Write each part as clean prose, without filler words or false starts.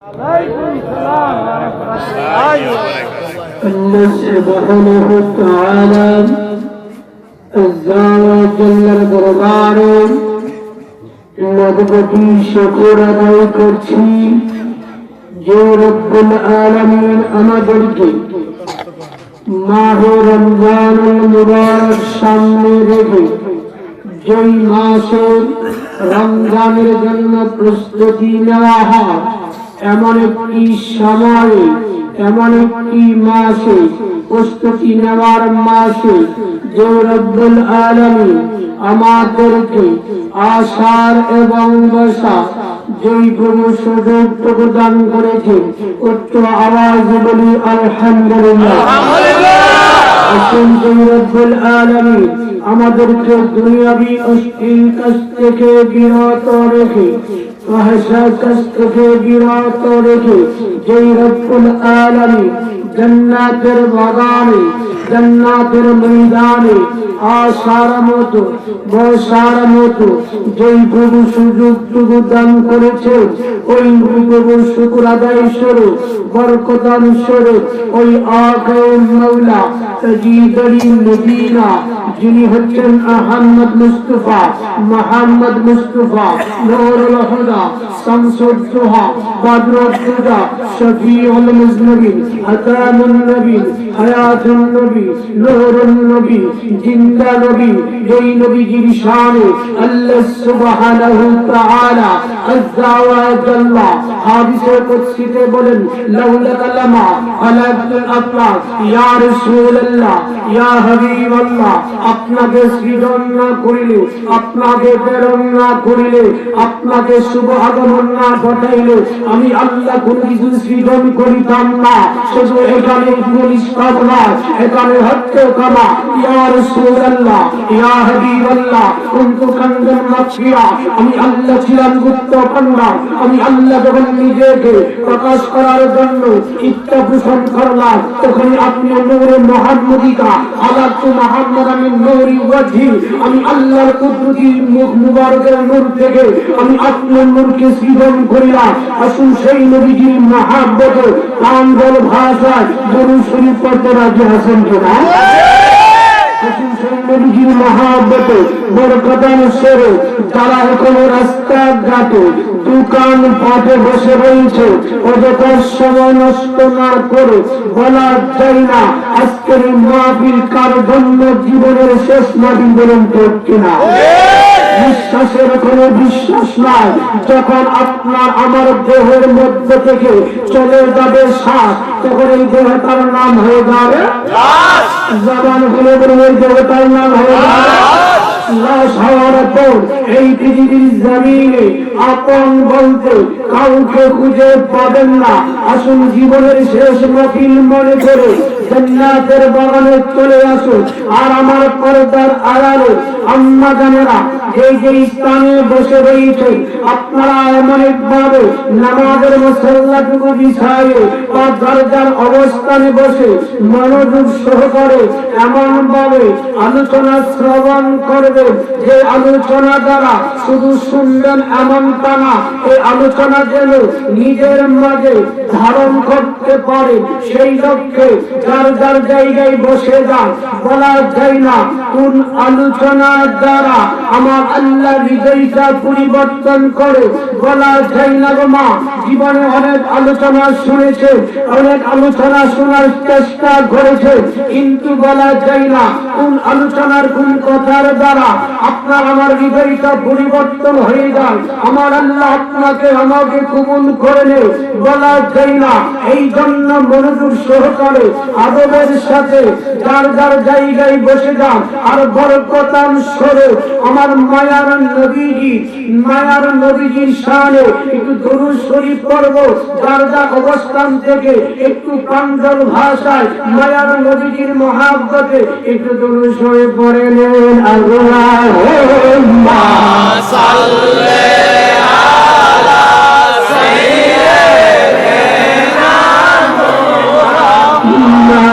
الله سبحانه وتعالى আল্লাহ দরবারে নববতী শুকর আদায় করছি যে রব্বুল আলামিন আমাদেরকে মাহে রমজানুল মুবারক সামনে রেখে যেই মাসে রমজানের জন্য প্রস্তুতি নেওয়া হয় এমন একটি সময়ে এমন একটি মাসে প্রস্তুতি নেওয়ার মাসে যে রব্বুল আলামিন আমাদেরকে আশার এবং বসার যেই প্রভু সুযোগটুকু দান করেছে উচ্চ আওয়াজ বলি আলহামদুলিল্লাহ। রব্বুল আলামিন আমাদেরকে দুনিয়াবি অশ্লীল কাজ থেকে বিরত রেখে ফাহশা কাজ থেকে বিরত রেখে যেই রব্বুল আলামিন জান্নাতের বাগানে জান্নাতের ময়দানে আসার মতো বসার মতো যেই প্রভু সুযোগটুকু দান করেছে ওই প্রভু শুকর আদায় স্বরূপ বরকতান স্বরূপ ওই আকে মৌলা তাজিদুল মদিনা যিনি হচ্ছেন আহমদ মুস্তাফা মোহাম্মদ মুস্তাফা নূরুল হুদা শামসুদ দুহা বদরুদ দুজা শফিউল মুজনবিন আতামুন নবী হায়াতুন নবী নূরুন নবী জিন্দা নবী যেই নবীজির শানে আল্লাহ সুবহানাহু তাআলা আযজা ওয়া জাল্লা হাদিসে কুদসিতে বলেন লাউলা কালামা খালাকতুল আফলাক ইয়া রাসূলুল্লাহ ইয়া হাবিবাল্লাহ আপনাকে সৃজন না করিলে আপনাকে প্রেরণ না করিলে আপনাকে শুভ আগমন না ঘটাইলে আমি আল্লাহ কোন কিছু সৃজন করিতাম না। শুধু এখানে পুলিশ কামনা এখানে হত্যা কামা ইয়া রাসূলুল্লাহ ইয়া হাবিবাল্লাহ কুনতু কানজান মাখফিয়া আমি আল্লাহ ছিলাম গুপ্ত ভান্ডার। আমি আল্লাহ যখন নিজেকে প্রকাশ করার জন্য ইচ্ছা পোষণ করলাম তখন আপনি নূরে মুহাম্মদিকা আলাতু মুহাম্মাদান মিন নূরি ওয়াজহি আমি আল্লাহর কুদরতি মুখ মুবারকের নূর থেকে আমি আপনার নূরকে সৃজন করিলাম। আসুন সেই নবীজির মহব্বতে প্রাঞ্জল ভাষায় দরুদ শরীফ পড়তে রাজি আছেন কিনা? যারা এখনো রাস্তাঘাটে দোকান পাটে বসে রয়েছে অযথা সময় নষ্ট না করে বলা যায় না আজকের এই মাহফিল কার জন্য জীবনের শেষ মাহফিল বলেন তো কিনা? বিশ্বাসের কোনো বিশ্বাস নাই। যখন আপনার আমার দেহের মধ্যে থেকে চলে যাবে শ্বাস তখন এই দেহটার নাম হয়ে যাবে জবান হলে বলে এই দেহটার নাম হয়ে যাবে লাশ হওয়ার পর এই পৃথিবীর জমিনে আপন বলতে কাউকে খুঁজে পাবেন না। আসুন জীবনের শেষ মাহফিল মনে করে জান্নাতের বাগানে চলে আসুন। আর আমার পর্দার আড়ালে আম্মা জানেরা এই যে স্থানে বসে রয়েছে আপনারা এমন একভাবে নামাজের মুসল্লাটুকু বিছায়ে বা দরজার অবস্থানে বসে মনোযোগ সহকারে এমন ভাবে আলোচনা শ্রবণ করবে যে আলোচনা দ্বারা শুধু শুনবেন এমনটা না এই আলোচনা যেন নিজের মাঝে ধারণ করতে পারে সেই লক্ষ্যে যার যার জায়গায় বসে যান। বলা যায় না কোন আলোচনার দ্বারা আমার আল্লাহ হৃদয়টা পরিবর্তন করে। বলা যায় না গো মা জীবনে অনেক আলোচনা শুনেছে অনেক আলোচনা শোনার চেষ্টা করেছে কিন্তু বলা যায় না কোন আলোচনার কোন কথার দ্বারা আপনার আমার হৃদয়টা পরিবর্তন হয়ে যায় আমার আল্লাহ আপনাকে আমাকে কবুল করে নেয়। বলা যায় না এই জন্য মনোযোগ সহকারে আদবের সাথে যার যার জায়গায় বসে যান। আর বরকতান স্বরে আমার মায়ার নবীজির শানে একটু দরুদ শরীফ পড়ব। যার যার অবস্থান থেকে একটু প্রাঞ্জল ভাষায় মায়ার নবীজির মহব্বতে একটু দরুদ শরীফ পড়ে নেন। আল্লাহুম্মা সাল্লি আলা সাইয়্যিদিনা মুহাম্মাদ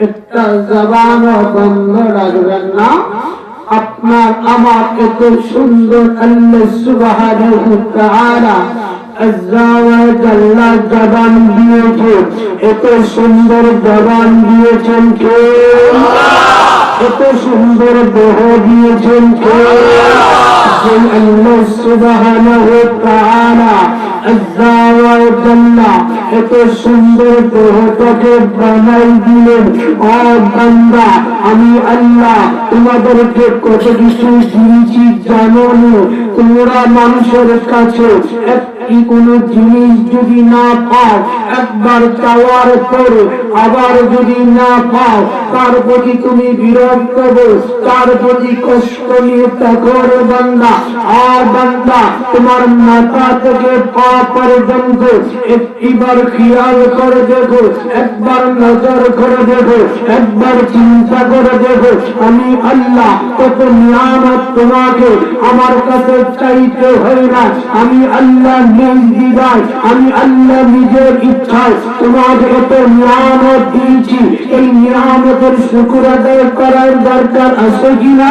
একটা জবান বন্ধ রাখবেন না। আপনার আমার এত সুন্দর আল্লাহ সুবহানাহু ওয়া তাআলা আজ্জা ওয়া জাল্লা জবান দিয়েছে, এত সুন্দর জবান দিয়েছেন কে? এত সুন্দর দেহ দিয়েছেন কে? আল্লাহ সুবহানাহু ওয়া তাআলা আজ্জা ওয়া জাল্লা এত সুন্দর দেহটাকে বানাই দিলেন। ও বান্দা, আমি আল্লাহ তোমাদেরকে কত কিছু দিয়েছি জানো না? তোমরা মানুষের কাছে একটি কোন জিনিস যদি না পাও, একবার চাওয়ার পরে আবার যদি না পাও, তার প্রতি তুমি বিরক্ত হো, তার প্রতি কষ্ট নিয়ে থাকো রে বান্দা। আর বান্দা, তোমার মাথা থেকে পা পর্যন্ত একবার খেয়াল করে দেখো, একবার নজর করে দেখো, একবার চিন্তা করে দেখো, আমি আল্লাহ কত নিয়ামত তোমাকে আমার কাছে চাইতে হয় না। আমি আল্লাহ নিজ দিদায়, আমি আল্লাহ নিজের ইচ্ছায় তোমাকে কত নিয়ামত দিয়েছি। এই নিয়ামতের শুকর আদায় করার দরকার আছে কিনা?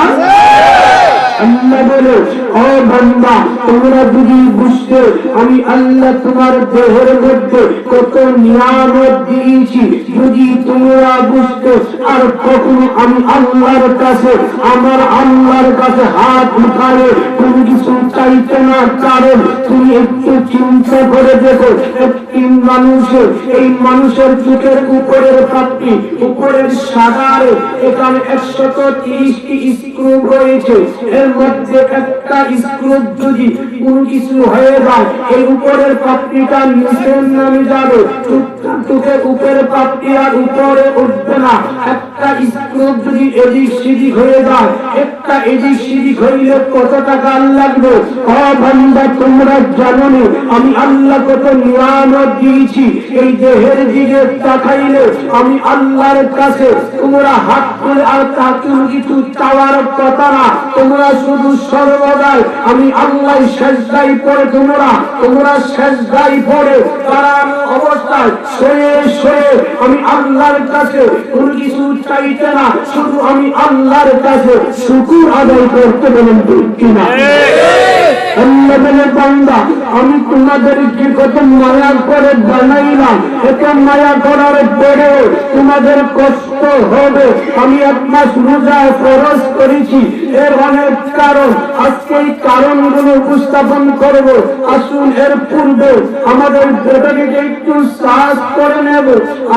আল্লাহ বলে, ও বান্দা, তোমরা যদি বুঝতে আমি আল্লাহ তোমার দেহের মধ্যে কত নিয়ামত দিয়েছি, যদি তোমরা বুঝতে আর কখনো আমি আল্লাহর কাছে, আমার আল্লাহর কাছে হাত উঠালে কোনো কিছু চাইতে না। কারণ তুমি একটু চিন্তা করে দেখো, একটি মানুষের, এই মানুষের চোখের উপরের পাপড়ি, উপরের সাদারে এখানে 130টি স্ক্রু রয়েছে। এর মধ্যে একটা স্ক্রু যদি কোন কিছু হয়ে যায়, এই উপরের পাপড়িটা নিচে নামে যাবে, চোখের উপরের পাপড়ি আর উপরে উঠবে না। একটা স্ক্রু যদি এদিক সেদিক হয়ে যায়, একটা এদিক সেদিক হইলে কত টাকা লাগবে? ও বান্দা, তোমরা জানো না আমি আল্লাহ কত নিয়ামত দিয়েছি? এই দেহের দিকে তাকাইলে আমি আল্লাহর কাছে তোমরা হাত তুলে আর তাকে কিছু চাওয়ার কথা না। তোমরা শুধু সর্বদাই আমি আল্লাহ সেজদায় পড়ে, তোমরা সেজদায় পড়ে দাঁড়ানো অবস্থায় শোয়ে শোয়ে আমি আল্লাহর কাছে কোনো কিছু চাইতে না, শুধু আমি আল্লাহর কাছে শুকর আদায় করতে বলেন কিনা? আল্লাহ বলে বান্দা আমি তোমাদেরকে কত মায়া করে বানাইলাম, এত মায়া করার পরে তোমাদের কষ্ট হবে। আমি 1 মাস রোজা ফরজ করেছি, এর অনেক কারণ, আজকে এই কারণগুলো উপস্থাপন করব। আসুন এর পূর্বে আমাদের ভেতরিকে একটু সাহস করে নেব,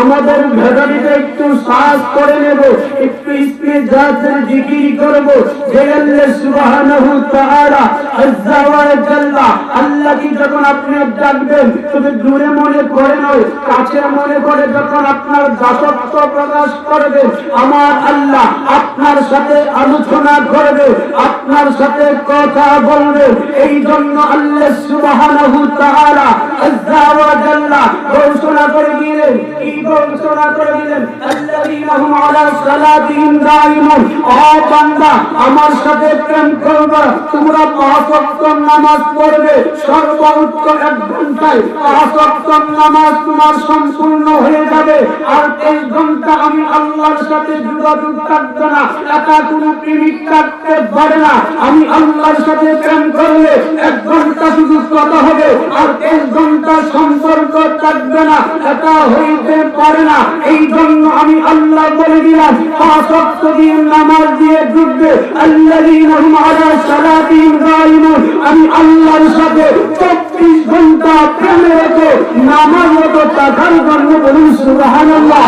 আমাদের ভেতরিকে একটু সাহস করে নেব, একটু ইসমি জাতের জিকির করব। যে আল্লাহ সুবহানাহু তাআলা আযজা ওয়া জাল্লা, আল্লাহকে যখন আপনি ডাকবেন তবে দূরে মনে করে নয়, কাছে মনে করে যখন আপনার দাসত্ব প্রকাশ করবে, আমার আল্লাহ আপনার সাথে আলোচনা করবে, আপনার সাথে কথা বলবে। এই জন্য আল্লাহ সুবহানাহু তাআলা আযজা ওয়া জাল্লা ঘোষণা করে দিলেন, কি ঘোষণা করে দিলেন? আল্লাযীনা হুম আলা সালাতিহিম দাঈমুন, ও বান্দা আমার সাথে প্রেম করবে, তোমরা 5 ওয়াক্ত নামাজ পড়বে, সর্বোচ্চ 1 ঘন্টায় 5 ওয়াক্ত নামাজ তোমার সম্পূর্ণ হয়ে যাবে। আর 1 ঘন্টা আমি আল্লাহর সাথে যোগাযোগ থাকবে না, একা কোনো প্রেমিক থাকতে পারে না। আমি আল্লাহর সাথে প্রেম করলে 1 ঘন্টা শুধু কথা হবে, আর 1 ঘন্টা সম্পর্ক থাকবে না, এটা হইতে পারে না। এই জন্য আমি আল্লাহ বলে দিলাম 5 ওয়াক্ত দিয়ে নামাজ দিয়ে ঢুকবে, আল্লাযীনা হুম আলা সালাতিহিম দাঈমুন, আমি আল্লাহর সাথে 24 ঘন্টা প্রেমে রেখে নামাজরত থাকার জন্য বলুন সুবহানাল্লাহ।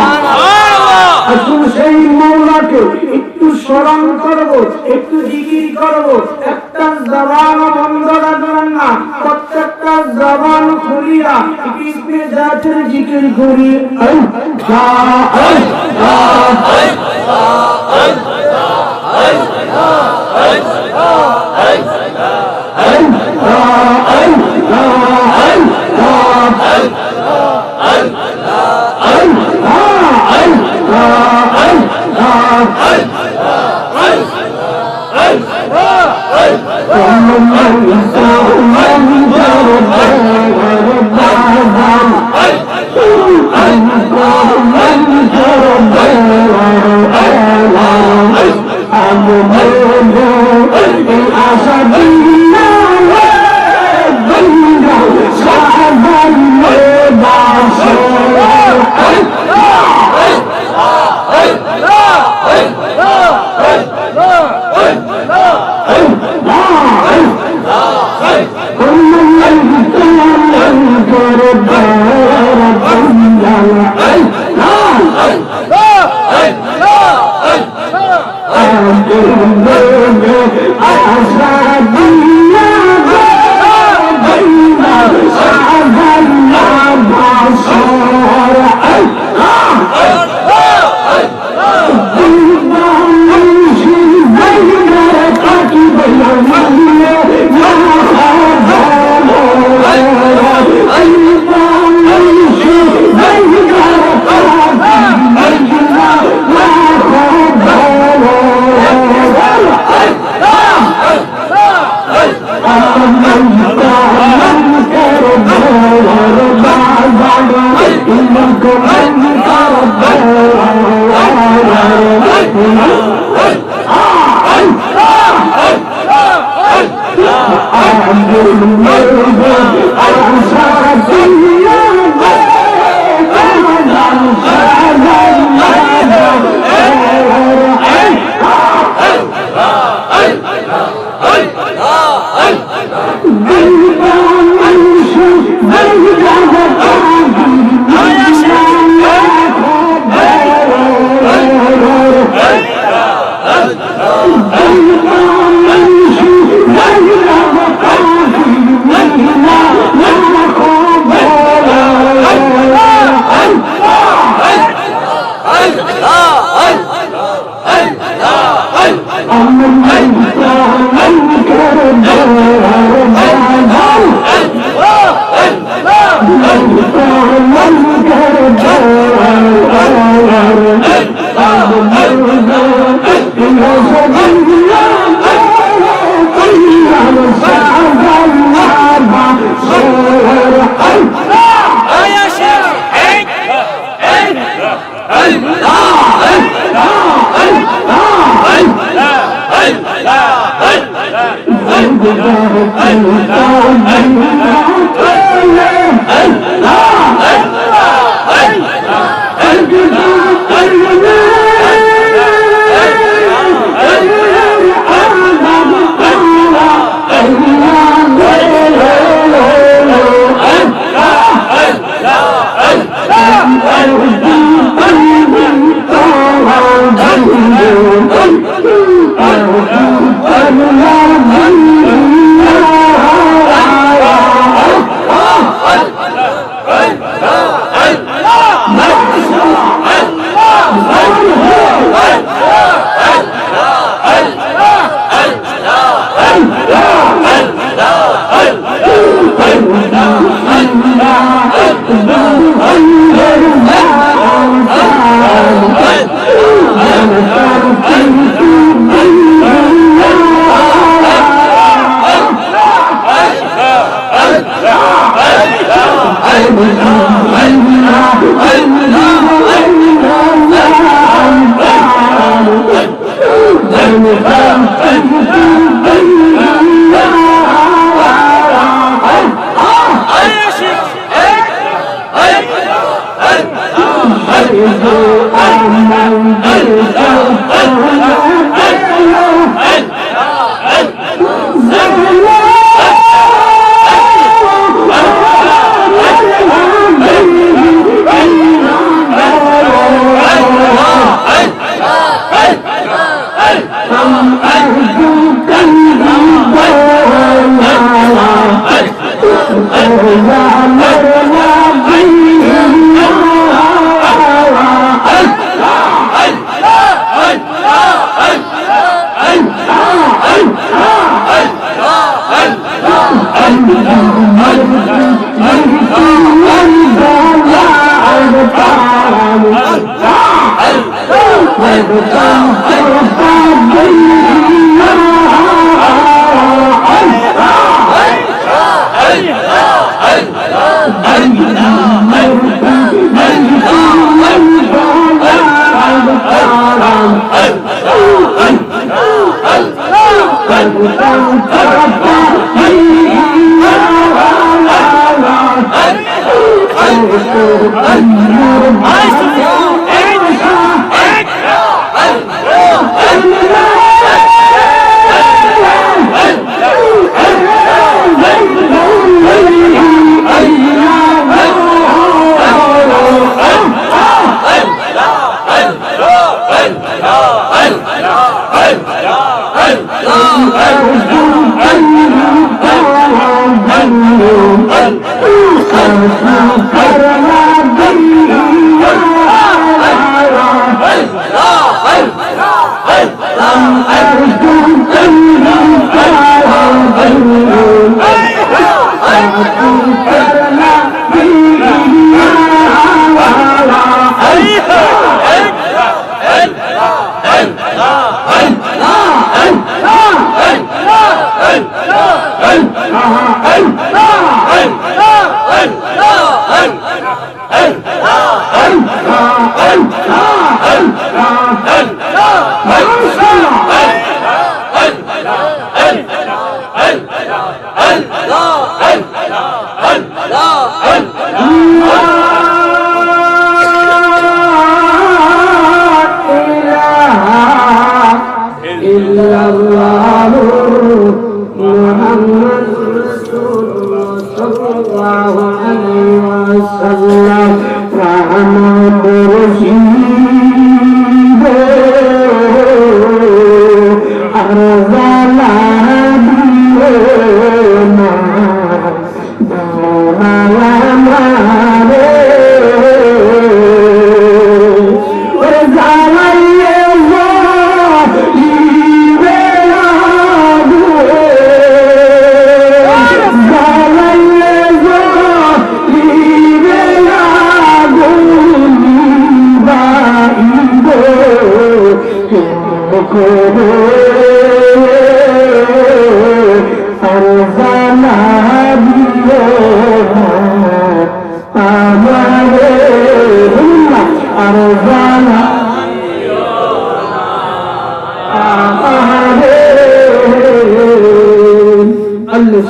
আসুন সেই মওলাকে একটু স্মরণ করব, একটু জিকির করব। একটা জবান বন্ধ রাখবেন না, প্রত্যেকটা জবান খুলিয়া ইসমি জাতের জিকির করি।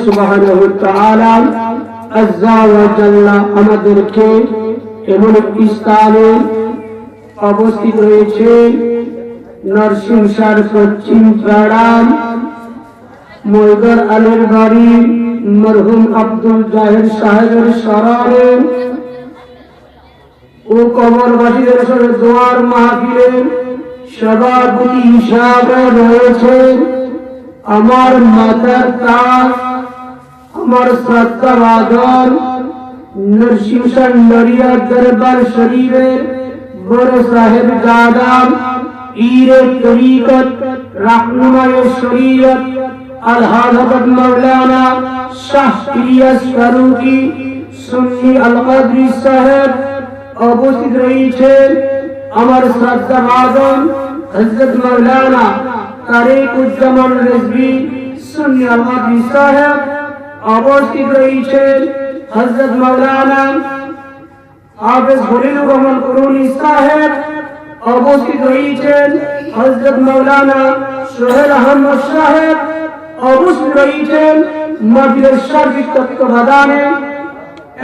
সুবহানাহু ওয়া তাআলা আযজা ওয়া জাল্লা আমাদেরকে এমন একটি স্থানে অবস্থিত রয়েছে নরসিংসার পশ্চিম পাড়ার ময়দার আলীর বাড়ি মরহুম আব্দুল জাহির সাহেবের স্মরণে ও কবরবাসীদের সাথে দোয়ার মাহফিলে সভাপতি হিসাবে রয়েছে আমার মাতার তাজ আমার শ্রদ্ধাভাজন নরসিংসার নড়িয়া দরবার শরীফের বড় সাহেব জাদা পীরে তরিকত রাহনুমায়ে শরীয়ত আলহাজ হযরত মাওলানা শাহ ইলিয়াস ফারুকী সুন্নি আল কাদরি সাহেব উপস্থিত রয়েছেন আমার শ্রদ্ধাভাজন হযরত মাওলানা তারিকুজ্জামান রিজভী সুন্নি আল কাদরি সাহেব উপস্থিত রয়েছেন হযরত মাওলানা হাফেজ খলিলুর রহমান কুরুনি সাহেব উপস্থিত রয়েছেন হযরত মাওলানা সোহেল আহমদ সাহেব উপস্থিত রয়েছেন মাহফিলের সার্বিক তত্ত্বাবধানে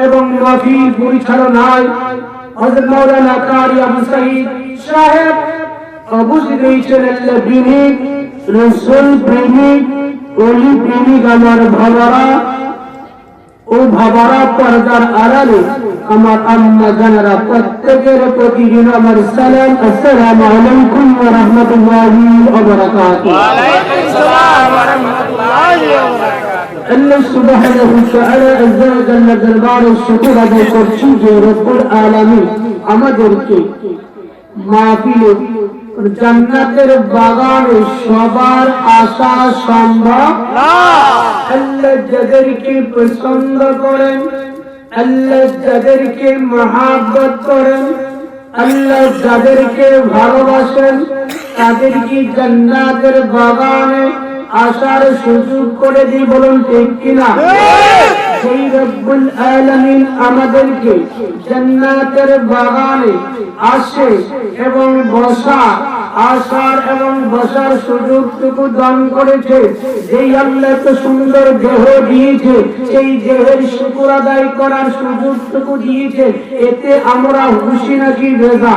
এবং মাহফিল পরিচালনায় হযরত মাওলানা কারি আবু সাঈদ সাহেব উপস্থিত রয়েছেন আল্লাহ প্রেমিক রাসূল প্রেমিক ওলি প্রেমিক আমার ভাবারা ও ভাবারা পর্দার আড়ালে আমার আম্মা জানারা প্রত্যেকের প্রতি আমার সালাম আসসালামু আলাইকুম ওয়া রাহমাতুল্লাহি ওয়া বারাকাতুহু ওয়া আলাইকুম আসসালাম ওয়া রাহমাতুল্লাহি ওয়া বারাকাতুহু আল্লাহ সুবহানাহু ওয়া তাআলা আযজা ওয়া জাল্লা দরবারে শুকর আদায় করছি যে রব্বুল আলামিন আমাদেরকে মাহফিলে জান্নাতের বাগানে সবার আশা সম্ভব না আল্লাহ যাদেরকে পছন্দ করেন আল্লাহ যাদেরকে মহব্বত করেন আল্লাহ যাদেরকে ভালোবাসেন তাদেরকে জান্নাতের বাগানে আসার সুযোগ করে দিয়ে বলুন ঠিক কিনা সেই রব্বুল আলামিন আমাদেরকে জান্নাতের বাগানে আসে এবং আসার এবং বসার সুযোগটুকু দান করেছে যেই আল্লাহ এত সুন্দর দেহ দিয়েছে সেই দেহের শুকর আদায় করার সুযোগটুকু দিয়েছে এতে আমরা খুশি নাকি বেজা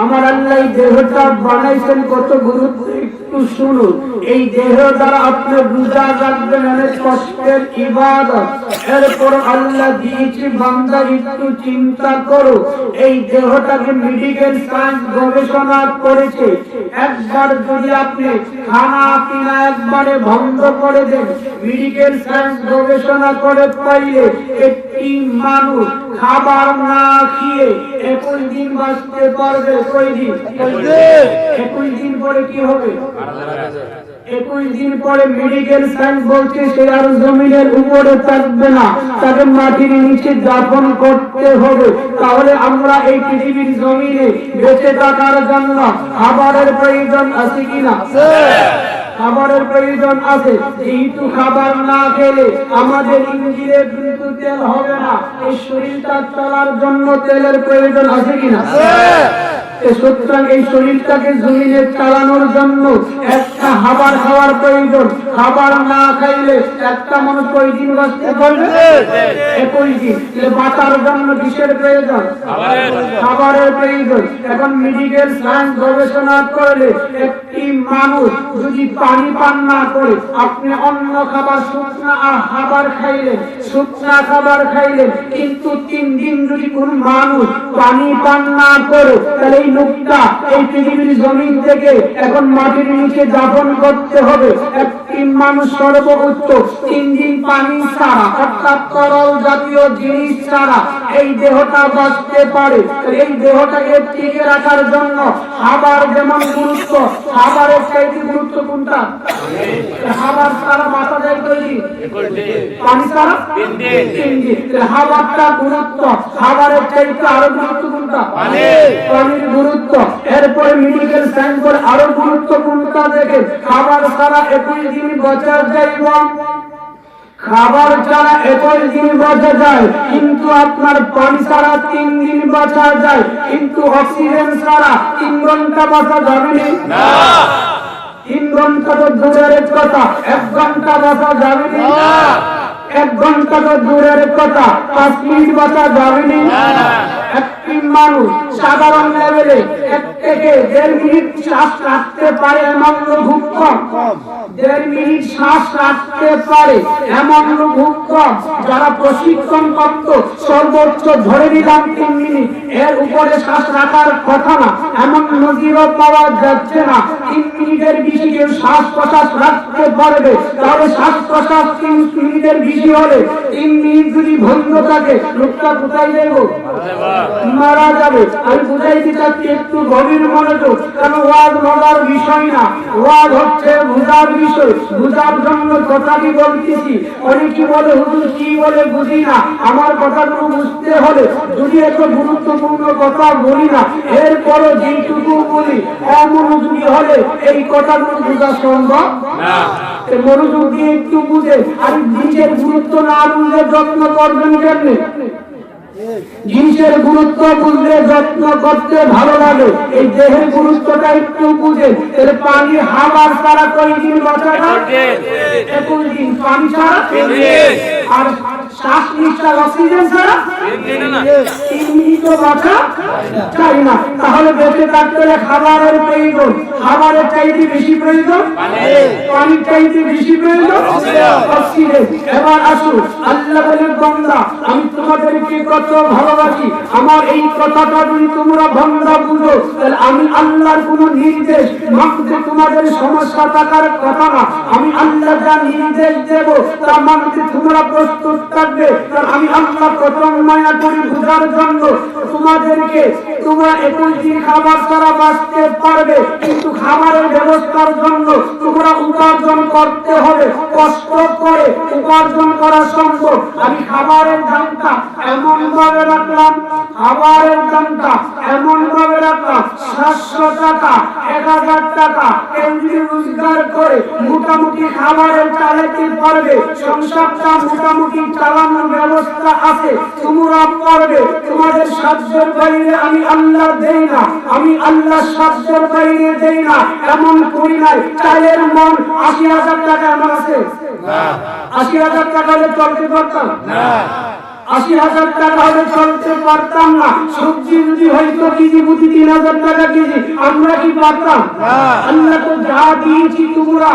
আমার আল্লাহ এই দেহটা বানাইছেন কত গুরুত্ব একটু শুনুন এই দেহ দ্বারা আপনি বুঝা রাখবেন অনেক কষ্টের ইবাদত এরপর আল্লাহ দিয়েছে বান্দা একটু চিন্তা করো এই দেহটাকে মেডিকেল সায়েন্স গবেষণা করেছে একবার যদি আপনি খানা পিনা একবারে বন্ধ করে দেন মেডিকেল সায়েন্স গবেষণা করে পাইলে একটি মানুষ খাবার না খেয়ে 21 দিন বাঁচতে পারবে কয়দিন 21 দিন পরে কি হবে 21 দিন পরে মেডিকেল সায়েন্স বলছে সে আর জমিনের উপরে থাকবে না তাকে মাটির নিচে দাফন করতে হবে তাহলে আমরা এই পৃথিবীর জমিনে বেঁচে থাকার জন্য খাবারের প্রয়োজন আছে কিনা খাবারের প্রয়োজন আছে যেহেতু খাবার না খেলে আমাদের ইঞ্জিনে কিন্তু তেল হবে না এই শরীরটা চলার জন্য তেলের প্রয়োজন আছে কিনা সুতরাং এই শরীরটাকে জমিনে চালানোর জন্য একটা খাবার খাওয়ার প্রয়োজন খাবার না খাইলে একটা মানুষ কয়দিন বাঁচতে পারবে 21 দিন বাঁচার জন্য কিসের প্রয়োজন খাবারের প্রয়োজন এখন মেডিকেল সায়েন্স গবেষণা করলে একটি মানুষ যদি পানি পান না করে আপনি অন্য খাবার শুকনা আর খাবার খাইলেন শুকনা খাবার খাইলেন কিন্তু 3 দিন যদি কোন মানুষ পানি পান না করে তাহলে এই লোকটা এই পৃথিবীর জমিন থেকে এখন মাটির নিচে দাফন করতে হবে একটি মানুষ সর্বোচ্চ 3 দিন পানি ছাড়া অর্থাৎ তরল জাতীয় জিনিস ছাড়া এই দেহটা বাঁচতে পারে এই দেহটাকে টিকে রাখার জন্য খাবার যেমন গুরুত্ব খাবারের চাইতে গুরুত্ব কোনটা খাবার ছাড়া বাঁচা যায় কয়দিন পানি ছাড়া 3 দিন খাবারটা গুরুত্ব খাবারের চাইতে আরো গুরুত্ব কোনটা পানির গুরুত্ব এরপরে মেডিকেল সায়েন্স করে আরো গুরুত্বপূর্ণতা দেখে খাবার ছাড়া 21 দিন বাঁচা যায় খাবার ছাড়া 21 দিন বাঁচা যায় কিন্তু আপনার পানি ছাড়া 3 দিন বাঁচা যায় কিন্তু অক্সিজেন ছাড়া 3 ঘন্টা বাঁচা যাবে না 3 ঘন্টা তো দূরের কথা, 1 ঘন্টা বাঁচা যাবে না। 1 ঘন্টা তো দূরের কথা, 5 মিনিট বাঁচা যাবে না। একটি মানুষ সাধারণ লেভেলে 1 থেকে 1.5 মিনিট শ্বাস রাখতে পারে এমন লোক খুব কম। 1.5 মিনিট শ্বাস রাখতে পারে এমন লোক খুব কম। যারা প্রশিক্ষণ প্রাপ্ত সর্বোচ্চ ধরে নিলাম 3 মিনিট, এর উপরে শ্বাস রাখার কথা না, এমন নজিরও পাওয়া যাচ্ছে না। 3 মিনিটের বেশি কেউ শ্বাস প্রশ্বাস রাখতে পারবে, তাহলে শ্বাস প্রশ্বাস 3 মিনিটের বেশি হলে 3 মিনিট যদি বন্ধ থাকে, লোকটা কোথায় যাবো? মারা যাবে। আমি বুঝাইতে চাচ্ছি একটু গভীর মনোযোগ, কারণ ওয়াজ মজার বিষয় না, ওয়াজ হচ্ছে বুঝার বিষয়। বুঝার জন্য কথাটি বলতেছি। অনেকে বলে হুজুর কি বলে বুঝি না, আমার কথাগুলো বুঝতে হলে যদি এত গুরুত্বপূর্ণ কথা বলি না, এরপরও যেটুকু বলি অমনোযোগী হলে এই কথাগুলো বোঝা সম্ভব না। মনোযোগ দিয়ে একটু বুঝে, আর নিজের গুরুত্ব না বুঝলে যত্ন করবেন কেমনে? জিনিসের গুরুত্ব বুঝলে যত্ন করতে ভালো লাগে। এই দেহের গুরুত্বটা একটু বুঝে, তাহলে পানি হাওয়ার ছাড়া কয়দিন বাঁচা যায়? 21 দিন। পানি ছাড়া 3 দিন। আর শ্বাস নিঃশ্বাস অক্সিজেন ছাড়া 3 মিনিটও বাঁচা যায় না। তাহলে বেঁচে থাকতে হলে খাবারের প্রয়োজন। খাবারের চাইতে বেশি প্রয়োজন পানির চাইতে বেশি প্রয়োজন অক্সিজেন। এবার আসুন, আল্লাহ বলেন বান্দা আমি তোমাদেরকে কত ভালোবাসি। আমার এই কথাটা যদি তোমরা বান্দা বুঝো, তাহলে আমি আল্লাহর কোন নির্দেশ মানতে তোমাদের সমস্যা থাকার কথা না। আমি আল্লাহ যা নির্দেশ দেব তা মানতে তোমরা প্রস্তুত থাকবে। কারণ আমি আল্লাহ প্রথম মায়া করি বুঝার জন্য তোমাদেরকে। তোমরা 21 দিন খাবার ছাড়া বাঁচতে পারবে, কিন্তু খাবারের ব্যবস্থার জন্য তোমরা উপার্জন করতে হবে। কষ্ট করে উপার্জন করা সম্ভব। আমি খাবারের দামটা এমন ভাবে রাখলাম, খাবারের দামটা এমন ভাবে রাখলাম 700 টাকা, 1000 টাকা কেউ যদি রোজগার করে মোটামুটি খাবারের চালাতে পারবে, সংসারটা মোটামুটি চালানোর ব্যবস্থা আছে, তোমরা পারবে। তোমাদের সাধ্যের বাইরে আমি আল্লাহ দেই না, আমি আল্লাহ সাধ্যের বাইরে দেই না, এমন করি নাই। চালের মন 80,000 টাকা আমার আছে, 80,000 টাকা হলে চলতে পারতাম না, 80,000 টাকা হলে চলতে পারতাম না। সবজি যদি হয়তো কেজি প্রতি 3,000 টাকা কেজি, আমরা কি পারতাম? আল্লাহ তো যা দিয়েছি তোমরা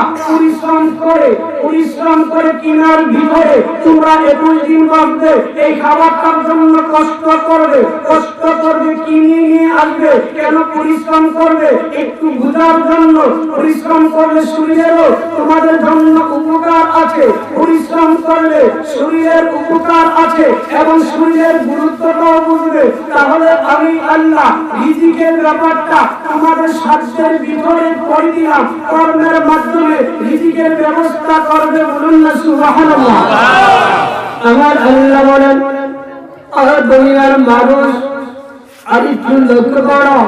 পরিশ্রম করে কেনার ভিতরে তোমরা 21 দিন বাঁচবে। এই খাবারটার জন্য কষ্ট করবে, কিনে নিয়ে আসবে। কেন পরিশ্রম করবে? একটু বুঝার জন্য। পরিশ্রম করলে শরীরেরও তোমাদের জন্য উপকার আছে। পরিশ্রম করলে শরীরের উপকার আছে এবং শরীরের গুরুত্বটাও বুঝবে। তাহলে আমি আল্লাহ রিজিকের ব্যাপারটা তোমাদের সাধ্যের ভিতরে করে দিলাম। কর্মের মাধ্যমে রিজিকের ব্যবস্থা করবে। বলুন না সুবহানাল্লাহ। আমার আল্লাহ বলেন, আর দুনিয়ার মানুষ আর একটু লক্ষ্য করো,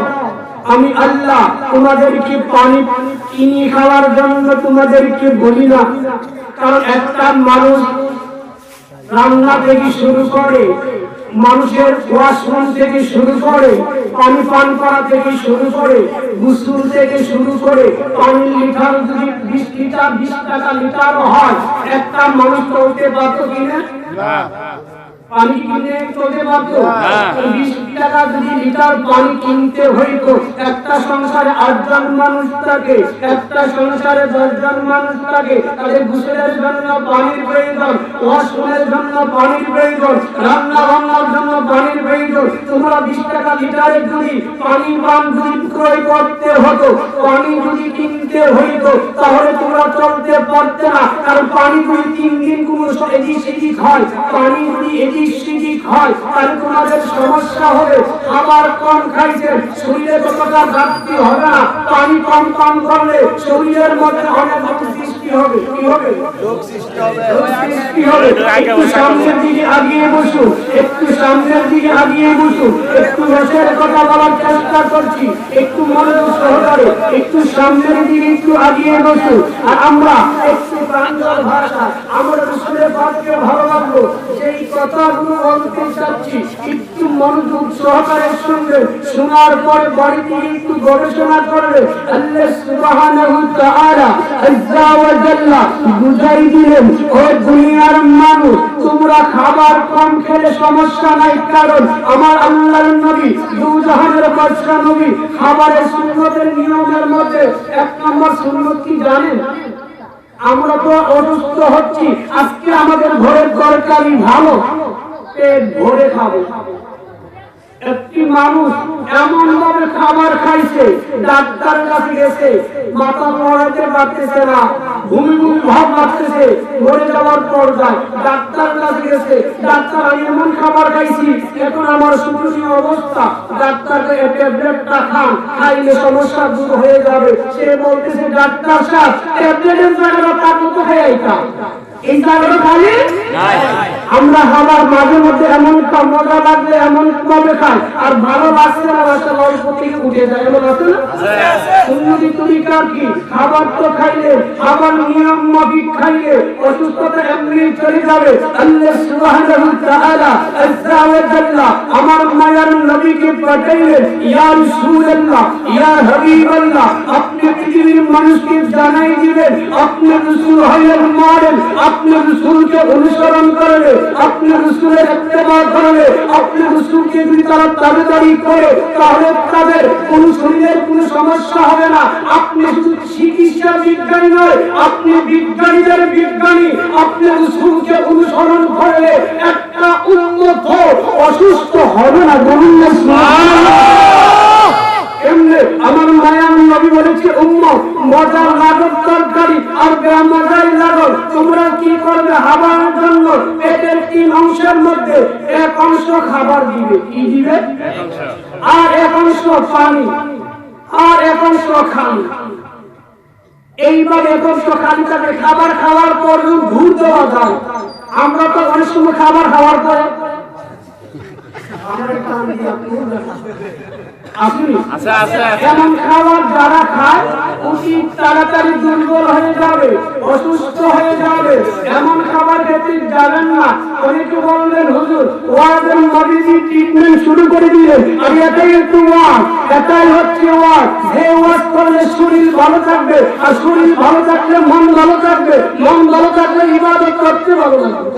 আমি আল্লাহ তোমাদেরকে পানি কিনে খাওয়ার জন্য তোমাদেরকে বলি না। কারণ একটা মানুষ রান্না থেকে শুরু করে, মানুষের ওয়াশরুম থেকে শুরু করে, পানি পান করা থেকে শুরু করে, গোসল থেকে শুরু করে, পানির লিটার যদি 20 লিটার 20 টাকা লিটার হয়, একটা মানুষ চলতে পারত কিনা? পানি কিনে চলতে পারতো? 20 টাকা যদি লিটার পানি কিনতে হইতো, একটা সংসারে 8 জন মানুষ থাকে, একটা সংসারে 10 জন মানুষ থাকে, তাদের গোসলের জন্য পানির প্রয়োজন, ওয়াশরুমের জন্য পানির প্রয়োজন, রান্না বান্নার জন্য পানির প্রয়োজন। তোমরা 20 টাকা লিটারের যদি পানি পান যদি ক্রয় করতে হতো, পানি যদি কিনতে হইতো, তাহলে তোমরা চলতে পারতে না। কারণ পানি যদি 3 দিন কোনো এদিক সেদিক হয়, পানি যদি এদিক সেদিক হয়, তাহলে তোমাদের সমস্যা হবে। খাবার কম খাইছেন, শরীরে কতটা ঘাটতি হবে না। পানি কম পান করলে শরীরের মধ্যে অনেক রোগ সৃষ্টি হবে। কি হবে? রোগ সৃষ্টি হবে। একটু সামনের দিকে আগিয়ে বসুন, একটু সামনের দিকে আগিয়ে বসুন। একটু রসের কথা বলার চেষ্টা করছি, একটু মনোযোগ সহকারে একটু সামনের দিকে একটু আগিয়ে বসুন। আর আমরা একটু প্রাঞ্জল ভাষা আমরা রসুলের পাককে ভালো লাগলো সেই কথাগুলো বলতে চাচ্ছি, একটু মনোযোগ সহকারে শুনবে, শোনার পরে বাড়িতে একটু গবেষণা করবে। আল্লাহ সুবহানাহু ওয়া তাআলা আযজা ওয়া জাল্লা বুঝাই দিলেন, ও দুনিয়ার মানুষ, তোমরা খাবার কম খেলে সমস্যা নাই, কারণ আমার আল্লাহর নবী দুজাহানের বাদশা নবী খাবারের সুন্নতের নিয়মের মধ্যে এক নম্বর সুন্নত কি জানেন? আমরা তো অসুস্থ হচ্ছি, আজকে আমাদের ঘরের তরকারি ভালো, পেট ভরে খাবো। একটি মানুষ এমন ভাবে খাবার খাইছে, ডাক্তার কাছে গেছে, মাথা নড়াতে পারতেছে না, ভূমি ভূমি ভাব লাগতেছে, মরে যাওয়ার পর্যায়ে ডাক্তার কাছে গেছে, ডাক্তার আমি এমন খাবার খাইছি এখন আমার শোচনীয় অবস্থা, ডাক্তারকে ট্যাবলেটটা খান, খাইলে সমস্যা দূর হয়ে যাবে। সে বলতেছে ডাক্তার সাহেব ট্যাবলেটের জায়গাটা তার মতো হয়ে আইতাম, এই জায়গাটা খালি আমরা খাবার মাঝে মধ্যে এমন মজা লাগলে এমন ভাবে খাই, আর ভালো লাগছে না রাস্তা অল্প থেকে উঠে যায়, এমন আছে না? উন্নতি তরিকা কি? খাবার তো খাইলে, খাবার নিয়ম মাফিক খাইলে অসুস্থতা এমনি চলে যাবে। আল্লাহ সুবহানাহু ওয়া তাআলা আযজা ওয়া জাল্লা আমার মায়ার নবীকে পাঠাইলেন, ইয়া রাসূলুল্লাহ, ইয়া হাবিবাল্লাহ, আপনি পৃথিবীর মানুষকে জানাই দিবেন আপনি রাসূল হইলেন মডেল, আপনি রাসূলকে অনুসরণ করবে, আপনি রাসূলের ইত্তেবা করবে, আপনি রাসূলকে যদি তারা তাবেদারি করে তাহলে তাদের কোন শরীরের কোনো সমস্যা হবে না। আপনি শুধু চিকিৎসা বিজ্ঞানী নয়, আপনি বিজ্ঞানীদের বিজ্ঞানী, আপনি রাসূলকে অনুসরণ করলে একটা উম্মত অসুস্থ হবে না। বলুন না সুবহানাল্লাহ। এমনি আমার মায়ার নবী বলেছে, উম্মত মজার লাগত তরকারি আর বেমজাই লাগত, তোমরা কি করবে? খাবারের জন্য পেটের 3 অংশের মধ্যে 1 অংশ খাবার দিবে, কি দিবে? আর 1 অংশ পানি, আর 1 অংশ খালি। এইবার 1 অংশ খালি থাকে, খাবার খাওয়ার পর ঘুর দেওয়া যায়। আমরা তো অনেক সময় খাবার খাওয়ার পরে এমন খাবার যারা খায় অতি তাড়াতাড়ি দুর্বল হয়ে যাবে, অসুস্থ হয়ে যাবে, এমন খাবার খেতে যাবেন না। অনেকে বলবেন হুজুর ওয়াজের মধ্যে ট্রিটমেন্ট শুরু করে দিলেন, আর এটাই একটু ওয়াজ, এটাই হচ্ছে ওয়াজ। যে ওয়াজ করলে শরীর ভালো থাকবে, আর শরীর ভালো থাকলে মন ভালো থাকবে, মন ভালো থাকলে ইবাদত করতে ভালো লাগবে।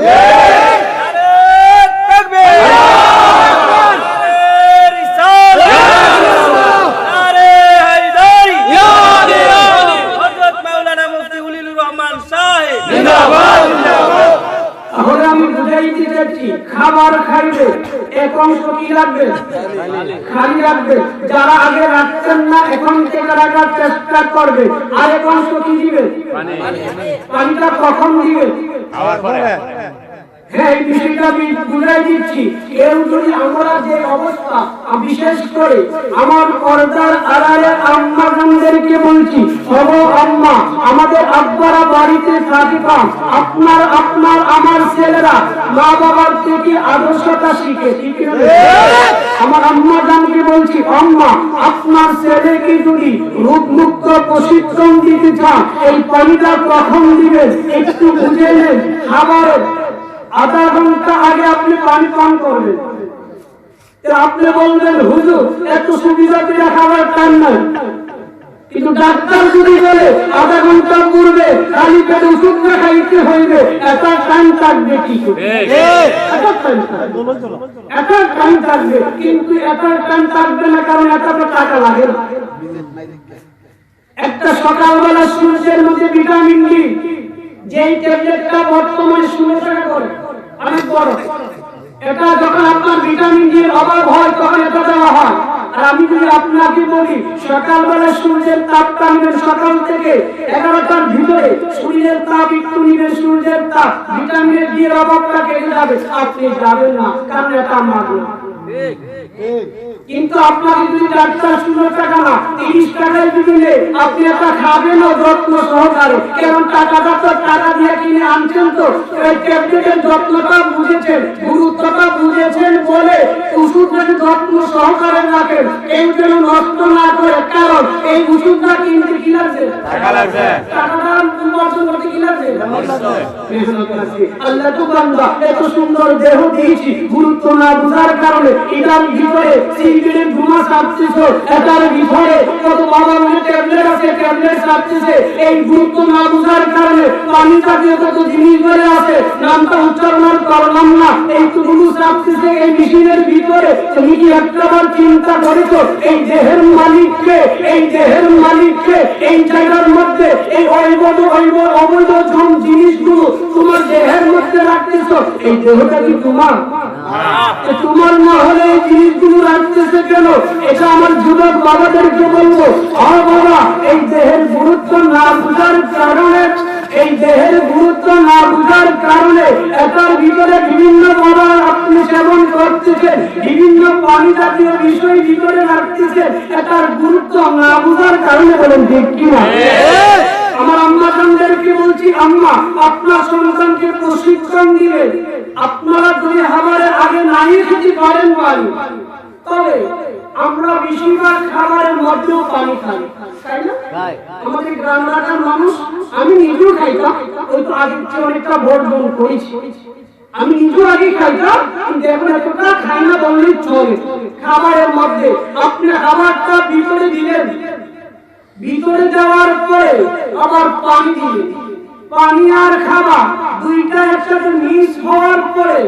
তাহলে আমি বুঝাইতে চাচ্ছি, খাবার খাইলে 1 অংশ কি রাখবে? খালি রাখবে। যারা আগে রাখতেন না এখন থেকে রাখার চেষ্টা করবে। আর 1 অংশ কি দিবে? পানিটা কখন দিবে? হ্যাঁ, এই বিষয়টা আমি বুঝাই দিচ্ছি। কেউ যদি আমরা যে অবস্থা, বিশেষ করে আমার পর্দার আড়ালে আম্মাদেরকে বলছি, ওগো আম্মা, আমাদের আব্বারা বাড়িতে থাকতাম, আপনার আমার ছেলেরা মা বাবার থেকে আদর্শটা শিখে। আমার আম্মা জানকে বলছি, আম্মা আপনার ছেলেকে যদি রোগমুক্ত প্রশিক্ষণ দিতে চান, এই পানিটা কখন দিবেন একটু বুঝে নেন। খাবারের আধা ঘন্টা আগে আপনি পানি পান করবেন। আপনি বলবেন হুজুর এত সুবিধা দিয়ে খাবার টান নাই, কিন্তু ডাক্তার যদি বলে আধা ঘন্টা পূর্বে খালি পেটে ওষুধ না খাইতে হইবে, এত টাইম থাকবে কি করে? এত টাইম থাকবে, কিন্তু এত টাইম থাকবে না, কারণ এত টাকা লাগে না। একটা সকালবেলা সূর্যের মধ্যে ভিটামিন ডি, যেই ট্যাবলেটটা বর্তমানে 16 টাকা করে, অনেক বড়। এটা যখন আপনার ভিটামিন ডি এর অভাব হয় তখন এটা দেওয়া হয়। আর আমি যদি আপনাকে বলি সকালবেলা সূর্যের তাপটা নেবেন, সকাল থেকে 11টার ভিতরে সূর্যের তাপ একটু নেবেন, সূর্যের তাপ ভিটামিন ডি এর অভাবটা কেটে যাবে, আপনি যাবেন না, কারণ এটা মাগনা। কিন্তু আপনাকে যদি ডাক্তার 16 টাকা না 30 টাকায় দিলে আপনি এটা খাবেন ও যত্ন সহকারে, কারণ টাকাটা তো টাকা দিয়ে কিনে আনছেন, তো এই ট্যাবলেটের যত্নটা বুঝেছেন, গুরুত্বটা বুঝেছেন বলে ওষুধটাকে যত্ন সহকারে রাখেন, এই যেন নষ্ট না করে। কারণ এই ওষুধটা কিনতে কি লাগছে? টাকা লাগছে। টাকাটা উপার্জন করতে কি লাগছে? মেহনত রাখবে। আল্লাহ তো বান্দা এত সুন্দর দেহ দিয়েছি, গুরুত্ব না বুঝার কারণে এটার ভিতরে সিগারেট ধোঁয়া ছাড়তেছে, এটার ভিতরে কত বাবা মানে ট্যাবলেট আছে, ট্যাবলেট ছাড়তেছে। এই গুরুত্ব না বুঝার কারণে পানি জাতীয় কত জিনিস ধরে আছে, নামটা উচ্চারণ করলাম না, এইটুকু ছাড়তেছে এই মেশিনের ভিতরে। তুমি কি একটাবার চিন্তা করেছো এই দেহের মালিককে, এই দেহের মালিককে এই জায়গার মধ্যে এই অবৈধ জিনিসগুলো তোমার দেহের মধ্যে রাখতেছো, এই দেহটা কি তোমার? তোমার না হলে এই জিনিসগুলো রাখতেছে কেন? এটা আমার যুবক বাবাদেরকে বলবো, বাবা এই দেহের গুরুত্ব না বুঝার কারণে, এই দেহের গুরুত্ব না বুঝার কারণে এটার ভিতরে বিভিন্ন বাবা আপনি সেবন করতেছেন, বিভিন্ন পানি জাতীয় বিষয় ভিতরে রাখতেছেন, এটার গুরুত্ব না বুঝার কারণে। বলেন ঠিক কিনা? আমার আম্মা জানদেরকে বলছি, আম্মা আপনার সন্তানকে প্রশিক্ষণ দিলে আপনারা যদি খাবারের আগে নাই খেতে পারেন পানি, তবে আমরা বেশিরভাগ খাবারের মধ্যেও পানি খাই, তাই না? আমাদের গ্রাম এলাকার মানুষ, আমি নিজেও খাইতাম, ওই তো আগে অনেকটা বর্জন করেছি, আমি নিজেও আগে খাইতাম, কিন্তু এখন এতটা খাই না বললেই চলে। খাবারের মধ্যে আপনি খাবারটা ভিতরে দিলেন, ভিতরে যাওয়ার পরে আবার পানি দিলেন, পানি আর খাবার দুইটা একসাথে মিক্স হওয়ার পরে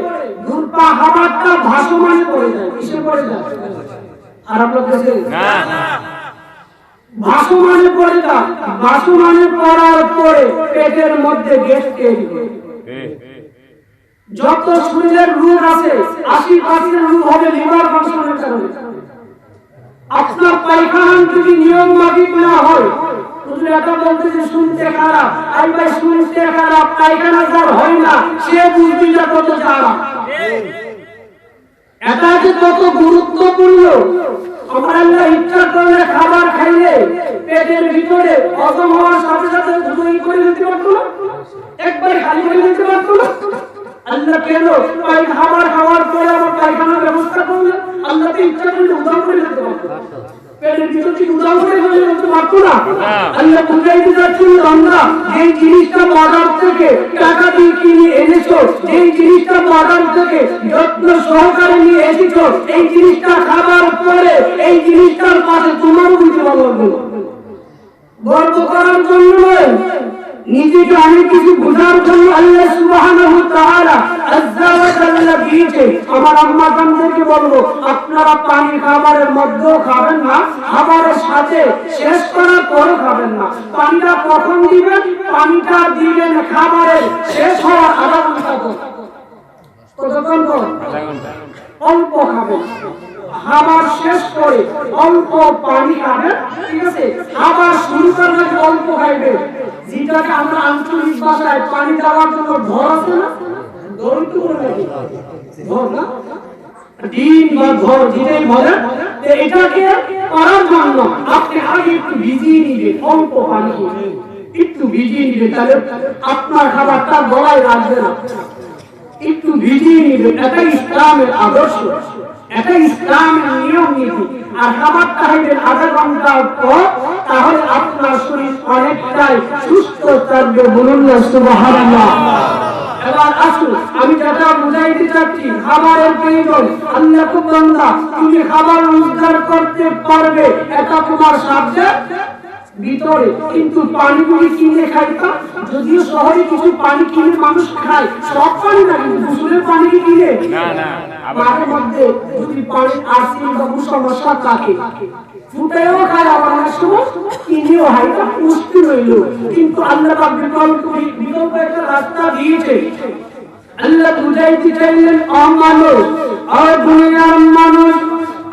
খাবারটা ভাসমানে পড়ে যায়, কিসে পড়ে যায়? আর আপনার কাছে ভাসমানে পড়ে যায়। ভাসমানে পড়ার পরে পেটের মধ্যে গ্যাস তৈরি হয়। যত শরীরের রোগ আছে 80% রোগ হবে লিভার ফাংশনের কারণে। আপনার পায়খানা যদি নিয়ম মাফিক না হয়, তুমি এটা বলতে যে শুনতে খারাপ, আই ভাই শুনতে খারাপ, পায়খানা যার হয় না সে বুঝবি না কত খারাপ। এটা যে কত গুরুত্বপূর্ণ। আমার আল্লাহ ইচ্ছা করলে খাবার খাইলে পেটের ভিতরে হজম হওয়ার সাথে সাথে দুই করে দিতে পারতো না, একবার খালি করে দিতে পারতো না। আল্লাহ কেন খাবার খাওয়ার পরে আবার পায়খানার ব্যবস্থা করলেন? আল্লাহ তো ইচ্ছা করলে উদাহরণ করে দিতে পারতো, পেটের ভিতর কি উদাহরণ করে দিতে পারতো না? আল্লাহ বুঝাইতে যাচ্ছেন, বান্দা যেই জিনিসটা বাজার থেকে টাকা দিয়ে কিনে এনেছো, যেই জিনিসটা বাজার থেকে যত্ন সহকারে নিয়ে এসেছো, এই জিনিসটা খাবার পরে এই জিনিসটার পাশে তোমারও বুঝতে পারবো, গর্ব করার জন্য নয়, নিজেকে অনেক কিছু বোঝার জন্য আল্লাহ সুবহানাহু ওয়া তাআলা আযজা ওয়া জাল্লা দিয়েছে। আমার আম্মা জানদেরকে বলবো, আপনারা পানি খাবারের মধ্যেও খাবেন না, খাবারের সাথে শেষ করার পরও খাবেন না। পানিটা কখন দিবেন? পানিটা দিবেন খাবারের শেষ হওয়ার আধা ঘন্টা পর। কতক্ষণ পর? অল্প খাবেন, খাবার শেষ করে অল্প পানি খাবেন, ঠিক আছে? খাবার শুরু করলে অল্প খাইবেন, যেটাকে আমরা আঞ্চলিক ভাষায় পানি দেওয়ার জন্য ধর আছে না, ধর তো বলে ধর না, ডিম বা ধর যেটাই বলেন, এটাকে করার জন্য আপনি আগে একটু ভিজিয়ে নিবেন, অল্প পানি একটু ভিজিয়ে নিবেন, তাহলে আপনার খাবারটা গলায় লাগবে না, একটু ভিজিয়ে নিবেন। এটা ইসলামের আদর্শ, এটা ইসলামের নিয়ম নীতি। আর খাবারটা খাইবেন আধা ঘন্টা পর, তাহলে আপনার শরীর অনেকটাই সুস্থ থাকবে। বলুন না সুবহানাল্লাহ। এবার আসুন, আমি যেটা বুঝাইতে চাচ্ছি, খাবারের প্রয়োজন। আল্লাহ তো বান্দা, তুমি খাবার রোজগার করতে পারবে, এটা তোমার সাবজেক্ট ভিতরে, কিন্তু পানিগুলি কিনে খাইতাম। যদিও শহরে কিছু পানি কিনে মানুষ খায়, সব পানি না, কিন্তু গোসলের পানি কিনে মাঝে মধ্যে যদি পানি আসে বা সমস্যা থাকে ফুটাইও খায়, আবার অনেক সময় কিনেও হয়, এটা পুষ্টি রইল। কিন্তু আল্লাহ পাক বিকল্প একটা রাস্তা দিয়েছে। আল্লাহ বুঝাইতে চাইলেন, অমানুষ আর দুনিয়ার মানুষ,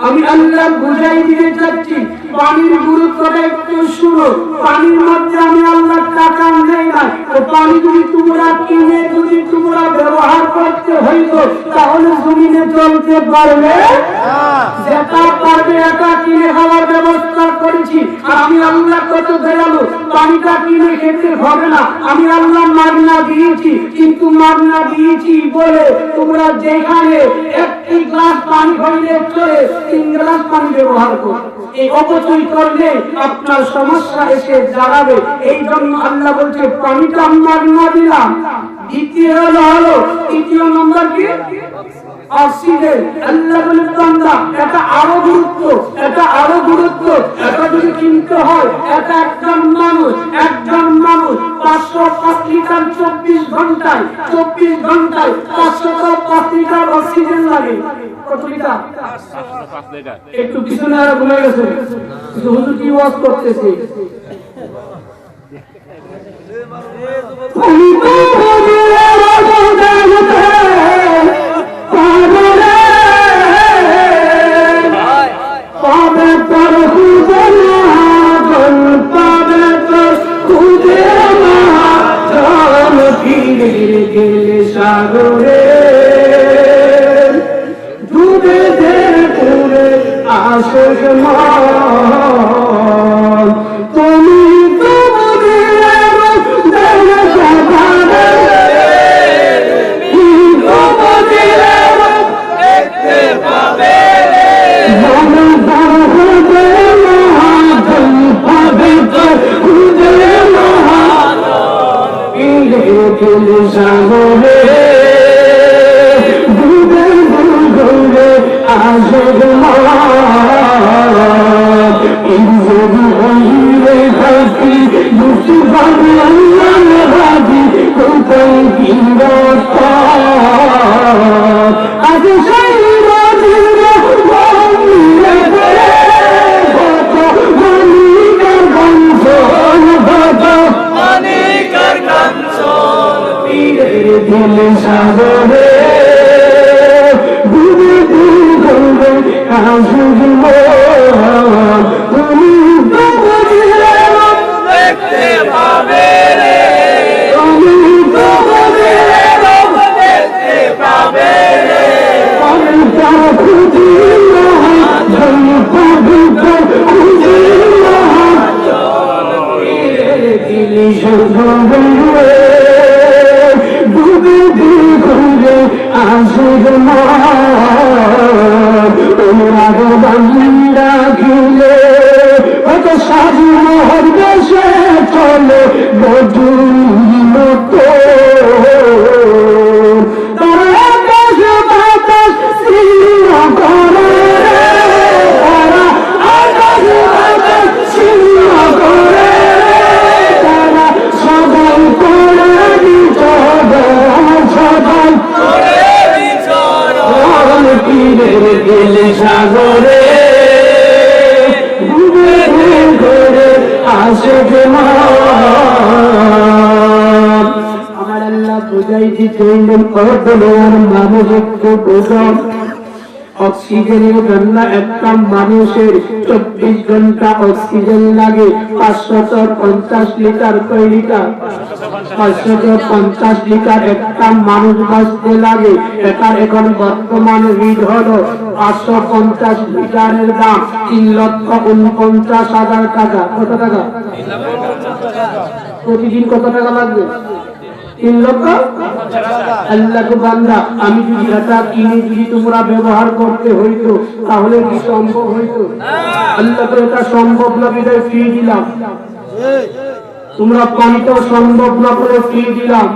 আমি আল্লাহ বুঝাই দিতে চাচ্ছি, পানির গুরুত্বটা একটু শুনো। পানির মধ্যে আমি আল্লাহ টাকা নেই না, ও পানি যদি তোমরা কিনে যদি তোমরা ব্যবহার করতে হইতো, তাহলে জমিনে চলতে পারবে? যেটা পারবে এটা কিনে খাওয়ার ব্যবস্থা করেছি। আর আমি আল্লাহ কত দয়ালু, পানিটা কিনে খেতে হবে না, আমি আল্লাহ মাগনা দিয়েছি, কিন্তু মাগনা দিয়েছি বলে তোমরা যেখানে একটি গ্লাস পানি হইলে চলে 3 গ্লাস পানি ব্যবহার করো। এই অপচয় করলে আপনার সমস্যা এসে দাঁড়াবে। এই জন্য আল্লাহ বলছে পানিটা মাগনা দিলাম। দ্বিতীয় তৃতীয় নম্বর কি? অক্সিজেন। আল্লাহ বলে বান্দা এটা আরো গুরুত্ব, এটা আরো গুরুত্ব। এটা যদি কিনতে হয়, এটা একজন মানুষ 505 লিটার 24 ঘন্টায় 505 লিটার অক্সিজেন লাগে। কত লিটার? 505 লিটার। একটু পিছনে আর ঘুরে গেছে, হুজুর কি ওয়াজ করতেছে। সাগরে ডুবে পুরে আসে তুমি সাগরে ডুবে ডুবে আসে হইলে থাকি দুটি ভাবি রাজি কোথায় কিরত আজ সেই সাগরে ডুবে ডুবে আসবে তুমি দেখতে পাবে রে, তুমি দেখতে পাবে রে, আমি তার খুঁজি রাখিলে কত সাধু মোহর দেশে চলে মতো তারা আকাশে বাতাস ছিল করে, তারা আকাশে বাতাস ছিল করে, তারা সবাই করে সবাই পীরের গেলে সাগরে ডুবে ঘরে আসে আমার আল্লাহ বুঝাইতে চাইলেন কতবার মানুষ একটু বোঝান। অক্সিজেনের জন্য একটা মানুষের 24 ঘন্টা অক্সিজেন লাগে 550 লিটার। কয় লিটার? 550 লিটার একটা মানুষ বাঁচতে লাগে। এটার এখন বর্তমান রিড হলো 550 লিটারের দাম 3,49,000 টাকা। কত টাকা? প্রতিদিন কত টাকা লাগবে? 3 লক্ষ। আল্লাহ বান্দা আমি যদি এটা কিনে যদি তোমরা ব্যবহার করতে হইতো তাহলে কি সম্ভব হইতো? আল্লাহ তো এটা সম্ভব না বিদায় ফ্রি দিলাম। তোমরা পানিতেও সম্ভব না করে ফ্রি দিলাম।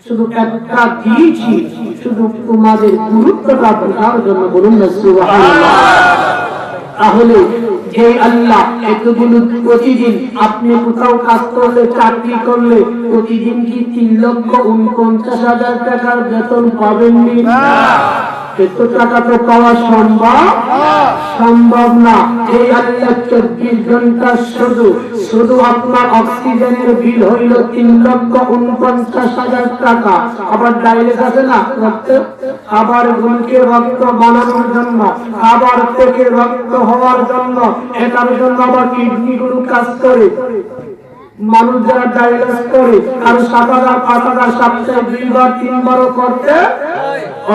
শুধু একটা দিয়েছি শুধু তোমাদের গুরুত্বটা বোঝার জন্য। বলুন না সুবহানাল্লাহ। তাহলে যে আল্লাহ এতগুলো প্রতিদিন আপনি কোথাও কাজ করলে চাকরি করলে প্রতিদিন কি 3,49,000 টাকার বেতন পাবেননি? এত টাকা তো পাওয়া সম্ভব না। এই আল্লাহ 24 ঘন্টা শুধু আপনার অক্সিজেনের বিল হইল 3,49,000 টাকা। আবার ডায়ালিসিস আছে না রক্ত, আবার গুলকে রক্ত বানানোর জন্য, আবার থেকে রক্ত হওয়ার জন্য, এটার জন্য আবার কিডনি গুলো কাজ করে। মানুষ যারা ডায়ালিসিস করে আর 7,000 5,000 সপ্তাহে 2 বার 3 বারও করতে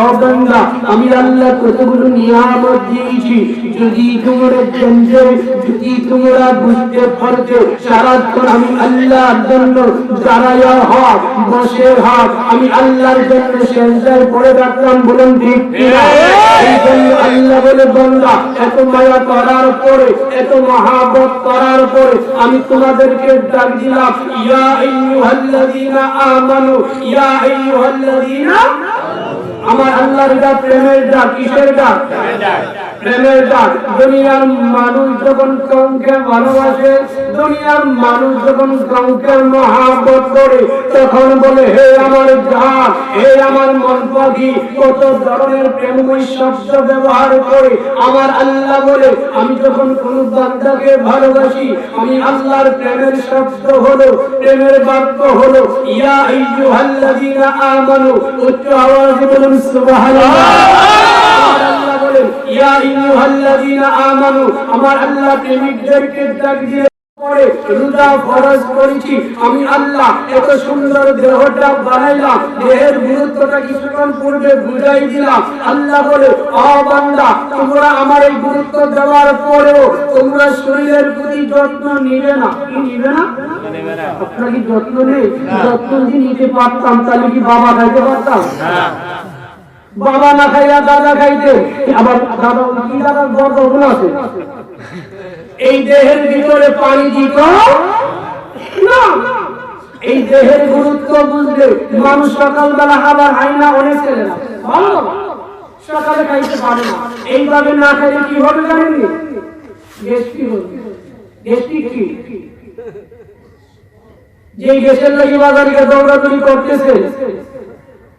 ও বান্দা আমি আল্লাহ কতগুলো নিয়ামত দিয়েছি, যদি তোমরা জানতে, যদি তোমরা বুঝতে পারতে, সারাক্ষণ আমি আল্লাহর জন্য দাঁড়ায়া হক, বসে হক, আমি আল্লাহর জন্য সেজদায় পড়ে রাখতাম। বলুন ঠিক কিনা? এই জন্য আল্লাহ বলে বান্দা এত মায়া করার পরে, এত মহাব্বত করার পরে আমি তোমাদেরকে ডাক দিলাম, ইয়া আইয়ুহাল্লাযীনা আমানু, ইয়া আইয়ুহাল্লাযীনা। আমার আল্লাহর ডাক প্রেমের ডাক, কিসের ডাক? প্রেমের ডাক। দুনিয়ার মানুষ যখন কাউকে ভালোবাসে, দুনিয়ার মানুষ যখন কাউকে মহাব্বত করে, তখন বলে হে আমার জান, হে আমার মন পাখি, কত ধরনের প্রেমময় শব্দ ব্যবহার করে। আমার আল্লাহ বলে আমি যখন কোন বান্দাকে ভালোবাসি, আমি আল্লাহর প্রেমের শব্দ হলো, প্রেমের বাক্য হলো ইয়া আইয়ুহাল্লাযীনা আমানু। উচ্চ আওয়াজে বলুন সুবহানাল্লাহ। আমার আল্লাহ বলেন ইয়া আইয়ুহাল্লাযীনা আমানু। আমার আল্লাহ প্রেমিকদেরকে ডাক দিয়ে পরে রোজা ফরজ করেছি। আমি আল্লাহ এত সুন্দর দেহটা বানাইলাম, দেহের গুরুত্বটা কিছুক্ষণ পূর্বে বুঝাই দিলাম। আল্লাহ বলে ও বান্দা, তোমরা আমার এই গুরুত্ব দেওয়ার পরেও তোমরা শরীরের প্রতি যত্ন নিবে না। কি নিবে না? আপনারা কি যত্ন নেই? যত্ন যদি নিতে পারতাম তাহলে কি বাবা খাইতে পারতাম? বাবা না খাইয়া দাদা খাইতে। আবার দাদা কি দাদা বড় আছে, এই দেহের ভিতরে পানি দিত না। এই দেহের গুরুত্ব বুঝলে মানুষ সকালবেলা খাবার খায় না, অনেক ছেলেরা ভালো সকালে খাইতে পারে না। এইভাবে না খাইলে কি হবে জানেননি? গ্যাস্ট্রিক হবে। গ্যাস্ট্রিক কি? যে গ্যাসের লাগি বাজারে দৌড়াদৌড়ি করতেছে,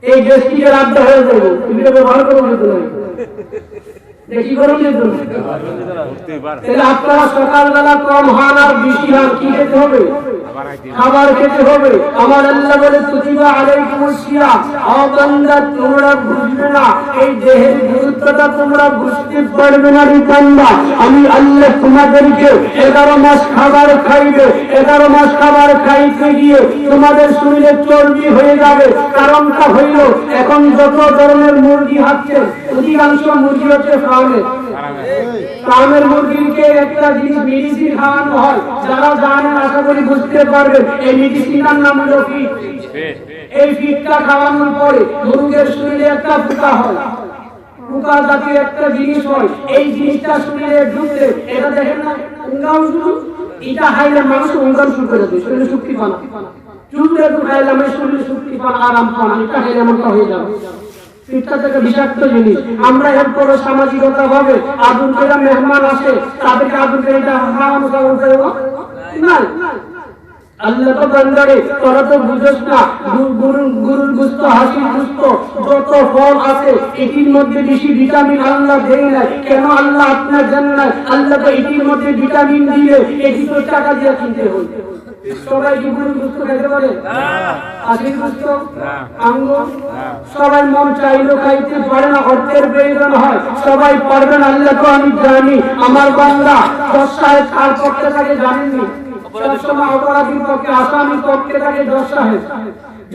এই গ্যাস্ট্রিকের আড্ডা হয়ে যাবে। এগুলো ব্যবহার করবো দেখি করুন। তাহলে আপনারা সকালবেলা কম হন আর বেশি হন, কি খেতে হবে? খাবার খেতে হবে। আমার আল্লাহ বলে কুতিবা আলাইকুমুস সিয়াম। ও বান্দা, তোমরা বুঝবে না, এই দেহের গুরুত্বটা তোমরা বুঝতে পারবে না রে বান্দা। আমি আল্লাহ তোমাদেরকে 11 মাস খাবার খাইবে। 11 মাস খাবার খাইতে গিয়ে তোমাদের শরীরে চর্বি হয়ে যাবে। কারণটা হইল এখন যত ধরনের মুরগি হচ্ছে, অধিকাংশ মুরগি হচ্ছে ফার্মের মুরগিকে একটা জিনিস মেডিসিন খাওয়ানো হয়। যারা জানেন আশা করি বুঝতে পারবেন এই মেডিসিনটার নাম হলো ফিট। এই ফিটটা খাওয়ানোর পরে মুরগির শরীরে একটা পোকা হয়, পোকা জাতীয় একটা জিনিস হয়। এই জিনিসটা শরীরে ঢুকলে, এটা দেখেন না উঙ্গান শুরু, এটা খাইলে মানুষ উঙ্গান শুরু করে দেয়, শরীরে শক্তি পান। চুলটা একটু খাইলাম শরীরে শক্তি পান, আরাম পান, এটা খাইলে এমনটা হয়ে যাবে। পিঠটা থেকে বিষাক্ত জিনিস। আমরা এরপরে সামাজিকতা ভাবে আদর করে মেহমান আসে, তাদেরকে আদর করে এটা খাওয়ানো না। আল্লাহ তো বান্দারে তোরা তো বুঝছ না, গরুর গোশত, হাসির গোশত, যত ফল আছে এটির মধ্যে বেশি ভিটামিন আল্লাহ দেয় নাই। কেন আল্লাহ আপনার জানেন না? আল্লাহ তো এটির মধ্যে ভিটামিন দিলে এটি তো টাকা দিয়ে কিনতে হয়। সবাই কি গরুর গোশত খাইতে পারে? হাসির গোশত, আঙ্গুর সবাই মন চাইলেও খাইতে পারে না, অর্থের প্রয়োজন হয়। সবাই পারবেন আল্লাহ তো আমি জানি। আমার বান্দা 10 সাহেব কার পক্ষে থাকে জানেননি? সবসময় অপরাধীর পক্ষে, আসামির পক্ষে থাকে 10 সাহেব।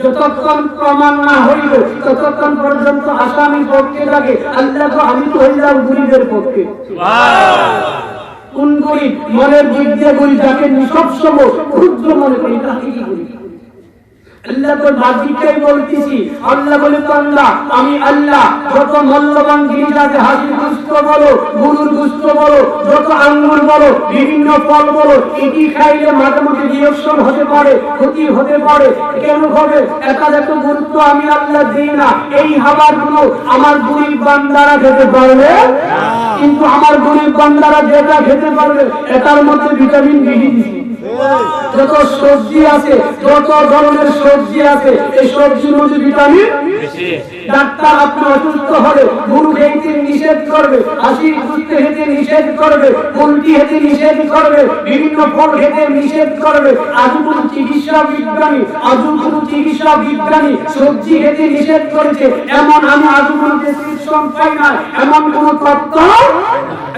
যতক্ষণ প্রমাণ না হইল ততক্ষণ পর্যন্ত আসামির পক্ষে থাকে। আল্লাহ তো আমি তো হইলাম গরিবের পক্ষে। কোন গরিব? মনের দিক দিয়ে গরিব, যাকে সবসময় ক্ষুদ্র মনে করি তাকে কি গরিব। আল্লাহ তো বাকিটাই বলতেছি। আল্লাহ বলে বান্দা আমি আল্লাহ যত মূল্যবান জিনিস আছে, হাসির গোশত বলো, গরুর গোশত বলো, যত আঙ্গুর বলো, বিভিন্ন ফল বলো, এটি খাইলে মাঝে মাঝে রিঅ্যাকশন হতে পারে, ক্ষতি হতে পারে। কেন হবে? এটার এত গুরুত্ব আমি আল্লাহ দিই না। এই খাবারগুলো আমার গরিব বান্দারা খেতে পারবে, কিন্তু আমার গরিব বান্দারা যেটা খেতে পারবে এটার মধ্যে ভিটামিন বেশি দিছি। যত সবজি আছে, যত ধরনের সবজি আছে, এই সবজির মধ্যে ভিটামিন বেশি। ডাক্তার আপনি অসুস্থ হলে গরু খেতে নিষেধ করবে, হাসির গোশত খেতে নিষেধ করবে, পোলট্রি খেতে নিষেধ করবে, বিভিন্ন ফল খেতে নিষেধ করবে। আজও কোনো চিকিৎসা বিজ্ঞানী সবজি খেতে নিষেধ করেছে, এমন আমি আজও কোনো প্রেসক্রিপশন পাই না, এমন কোন তথ্য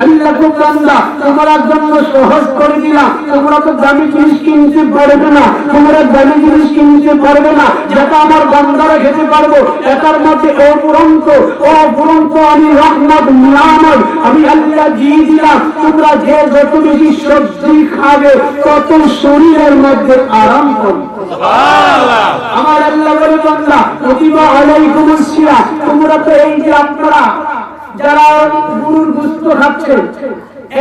আল্লাহ বান্দা তোমার জন্য সহজ করে দিলাম। তোমরা তো দামি জিনিস কিনতে পারবে না, তোমরা দামি জিনিস কিনতে পারবে না, যেটা আমার বান্দারা খেতে পারবো। এটার মধ্যে অপুরন্ত আমি রহমত নিয়ামত আমি আল্লাহ দিয়ে দিলাম। তোমরা যে যত বেশি সবজি খাবে তত শরীরের মধ্যে আরাম পাবে। আমার আল্লাহ বলে বান্দা কুতিবা আলাইকুমুস সিয়াম, তোমরা তো এই যে আপনারা যারা গরুর গোশত খাচ্ছেন,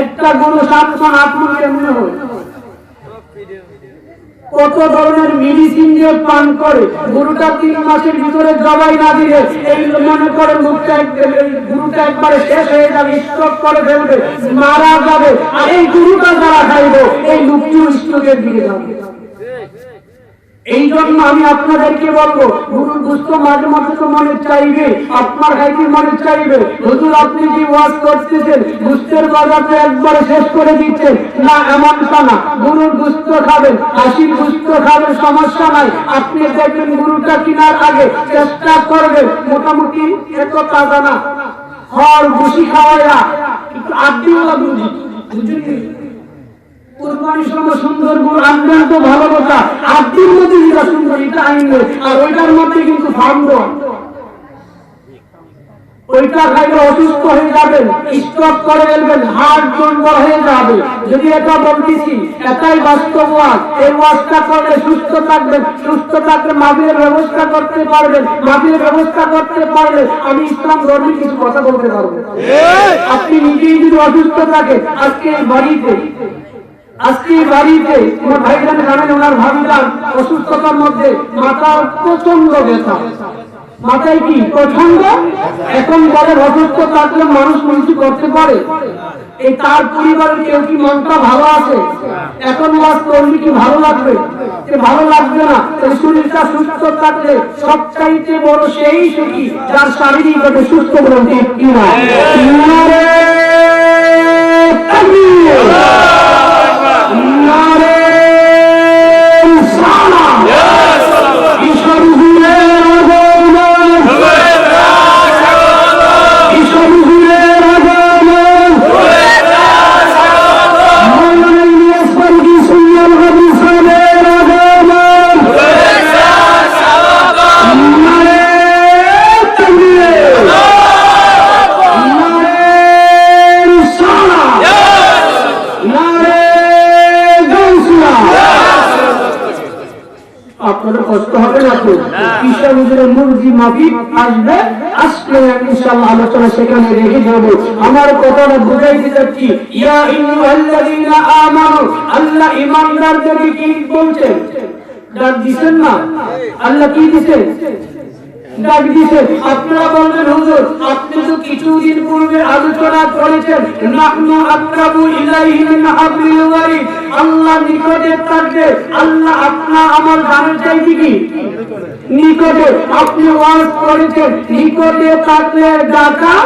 একটা গরু 7 মান 8 মান কেমন হয়, কত ধরনের মেডিসিন যে পান করে, গরুটা 3 মাসের ভিতরে জবাই না দিলে এই মনে করে গরুটা একবারে শেষ হয়ে যাবে, স্ট্রোক করে ফেলবে, মারা যাবে। আর এই গরুটা যারা খাইবে এই লোকটিও স্ট্রোকের দিকে যাবে। এই জন্য আমি আপনাদেরকে বলবো, গরুর গোশত মাঝে মাঝে তো মনে চাইবে, আপনার খাইতে মনে চাইবে। হুজুর আপনি যে ওয়াজ করতেছেন গোশতের বাজারটা একবারে শেষ করে দিচ্ছেন, না এমনটা না। গরুর গোশত খাবেন, হাসির গোশত খাবেন, সমস্যা নাই। আপনি দেখবেন গরুটা কেনার আগে চেষ্টা করবেন মোটামুটি এত তাজা না, খড় ভুসি খাওয়াইয়া একটু আড্ডিওয়ালা গরু, বুঝলেন? কুরবানির সময় সুন্দর গরু আনবেন তো ভালো কথা, আড্ডির মধ্যে যেটা সুন্দর এটা আনবেন, আর ওইটার মধ্যে কিন্তু ফার্ম ওইটা খাইলে অসুস্থ হয়ে যাবেন, স্ট্রোক করে ফেলবেন, হার্ট দুর্বল হয়ে যাবে। যদি এটা বলতেছি এটাই বাস্তব ওয়াজ, এই ওয়াজটা করলে সুস্থ থাকবেন, সুস্থ থাকলে মাহফিলের ব্যবস্থা করতে পারবেন, মাহফিলের ব্যবস্থা করতে পারলে আমি ইসলাম ধর্মে কিছু কথা বলতে পারবো। আপনি নিজেই যদি অসুস্থ থাকেন, আজকে আমার ভাইজান জানেন, ওনার ভাবিজান অসুস্থতার মধ্যে মাথার প্রচন্ড ব্যথা, মাথায় কি প্রচন্ড। এখন বলে অসুস্থ থাকলে মানুষ কিছু করতে পারে, এই তার পরিবারের কেউ কি মনটা ভালো আছে? এখন ওয়াজ করলে কি ভালো লাগবে? ভালো লাগবে না। শরীরটা সুস্থ থাকলে সবচাইতে বড় সেই সুখী যার শারীরিকভাবে সুস্থ গ্রন্থি কিনা। আপনাদের কষ্ট হবে না তো? কিসের হুজুরের মুরগি মাফিক আসবে, আসলে ইনশাআল্লাহ আলোচনা সেখানে রেখে দেবো। আমার কথাটা বুঝাইতে চাচ্ছি, ইয়া আইয়ুহাল্লাযীনা আমানু, আল্লাহ ঈমানদারদেরকে কি বলছেন? ডাক দিবেন না? আল্লাহ কি দিবেন? ডাক দিবেন। আপনারা বলবেন হুজুর আপনি তো কিছুদিন পূর্বে আলোচনা করেছেন নাহনু আকরাবু ইলাইহি মিন হাবলিল ওয়ারিদ, আল্লাহ নিকটে থাকবে। আল্লাহ আপনা আমার জানার চাইতে কি নিকটে? আপনি ওয়াজ করেছেন নিকটে থাকলে ডাকা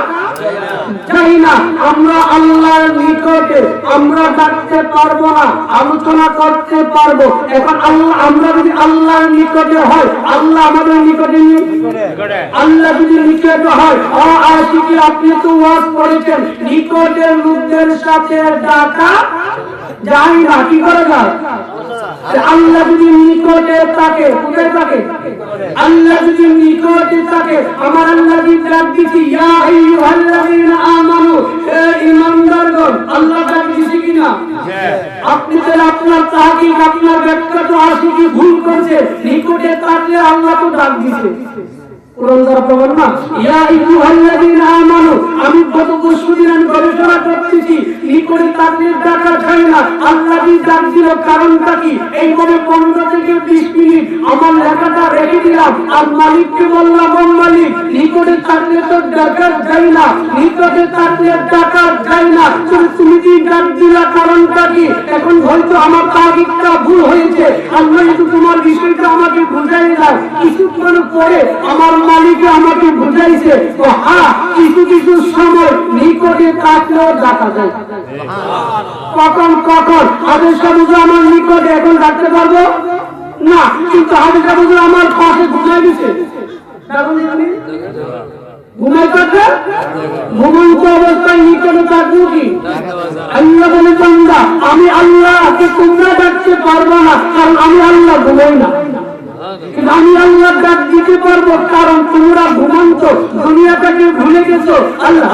যাই না। আমরা আল্লাহর নিকটে আমরা ডাকতে পারবো না, আলোচনা করতে পারবো। এখন আল্লাহ, আমরা যদি আল্লাহর নিকটে হয়, আল্লাহ আমাদের নিকটে নেই। আল্লাহ যদি নিকটে হয়, আশিকি আপনি তো ওয়াজ করেছেন নিকটের লোকদের সাথে ডাকা যায় না, কি করে যায়? আল্লাহ যদি নিকটে থাকে, কোথায় থাকে? আল্লাহ যদি নিকটে থাকে, আমার আল্লাহ ডাক দিছি ইয়া আইয়ুহাল্লাযীনা আমানু, হে ঈমানদারগণ। আল্লাহ ডাক দিছি কিনা? আপনি তো আপনার তাহকিক, আপনার ব্যাখ্যা তো আশিকি ভুল করছে। নিকটে থাকলে আল্লাহ তো ডাক দিছে। আমি গত 10 দিন আমি গবেষণা করতেছি, নিকটে থাকলে ডাকা যায় না। আল্লাহ ডাক দিল, কারণটা কি? এইভাবে 15 থেকে 20 মিনিট আমার লেখাটা রেখে দিলাম, আর মালিককে বললাম ও মালিক নিকটে থাকলে তো ডাকা যায় না, নিকটে থাকলে ডাকা যায় না, তুমি কি ডাক দিলা, কারণটা কি? এখন হয়তো আমার তাগিদটা ভুল হয়েছে, আল্লাহ একটু তোমার বিষয়টা আমাকে বুঝাই দাও। কিছুক্ষণ পরে আমার মালিকে আমাকে বুঝাইছে, হ্যাঁ কিছু কিছু সময় নিকটে থাকলেও ডাকা যায়। কখন কখন হাদিসটা বুঝে আমার নিকটে এখন ডাকতে পারবো না, কিন্তু হাদিসটা বুঝে আমার পাশে বুঝাই দিছে। ঘুমাই থাকবে, ঘুমন্ত অবস্থায় নিকটে থাকবো কি? আল্লাহ বলে বান্দা আমি আল্লাহকে তোমরা ডাকতে পারবো না, কারণ আমি আল্লাহ ঘুমাই না। কিন্তু আমি আল্লাহ ডাক দিতে পারবো, কারণ তোমরা ঘুমন্ত, দুনিয়াটাকে ভুলে গেছো। আল্লাহ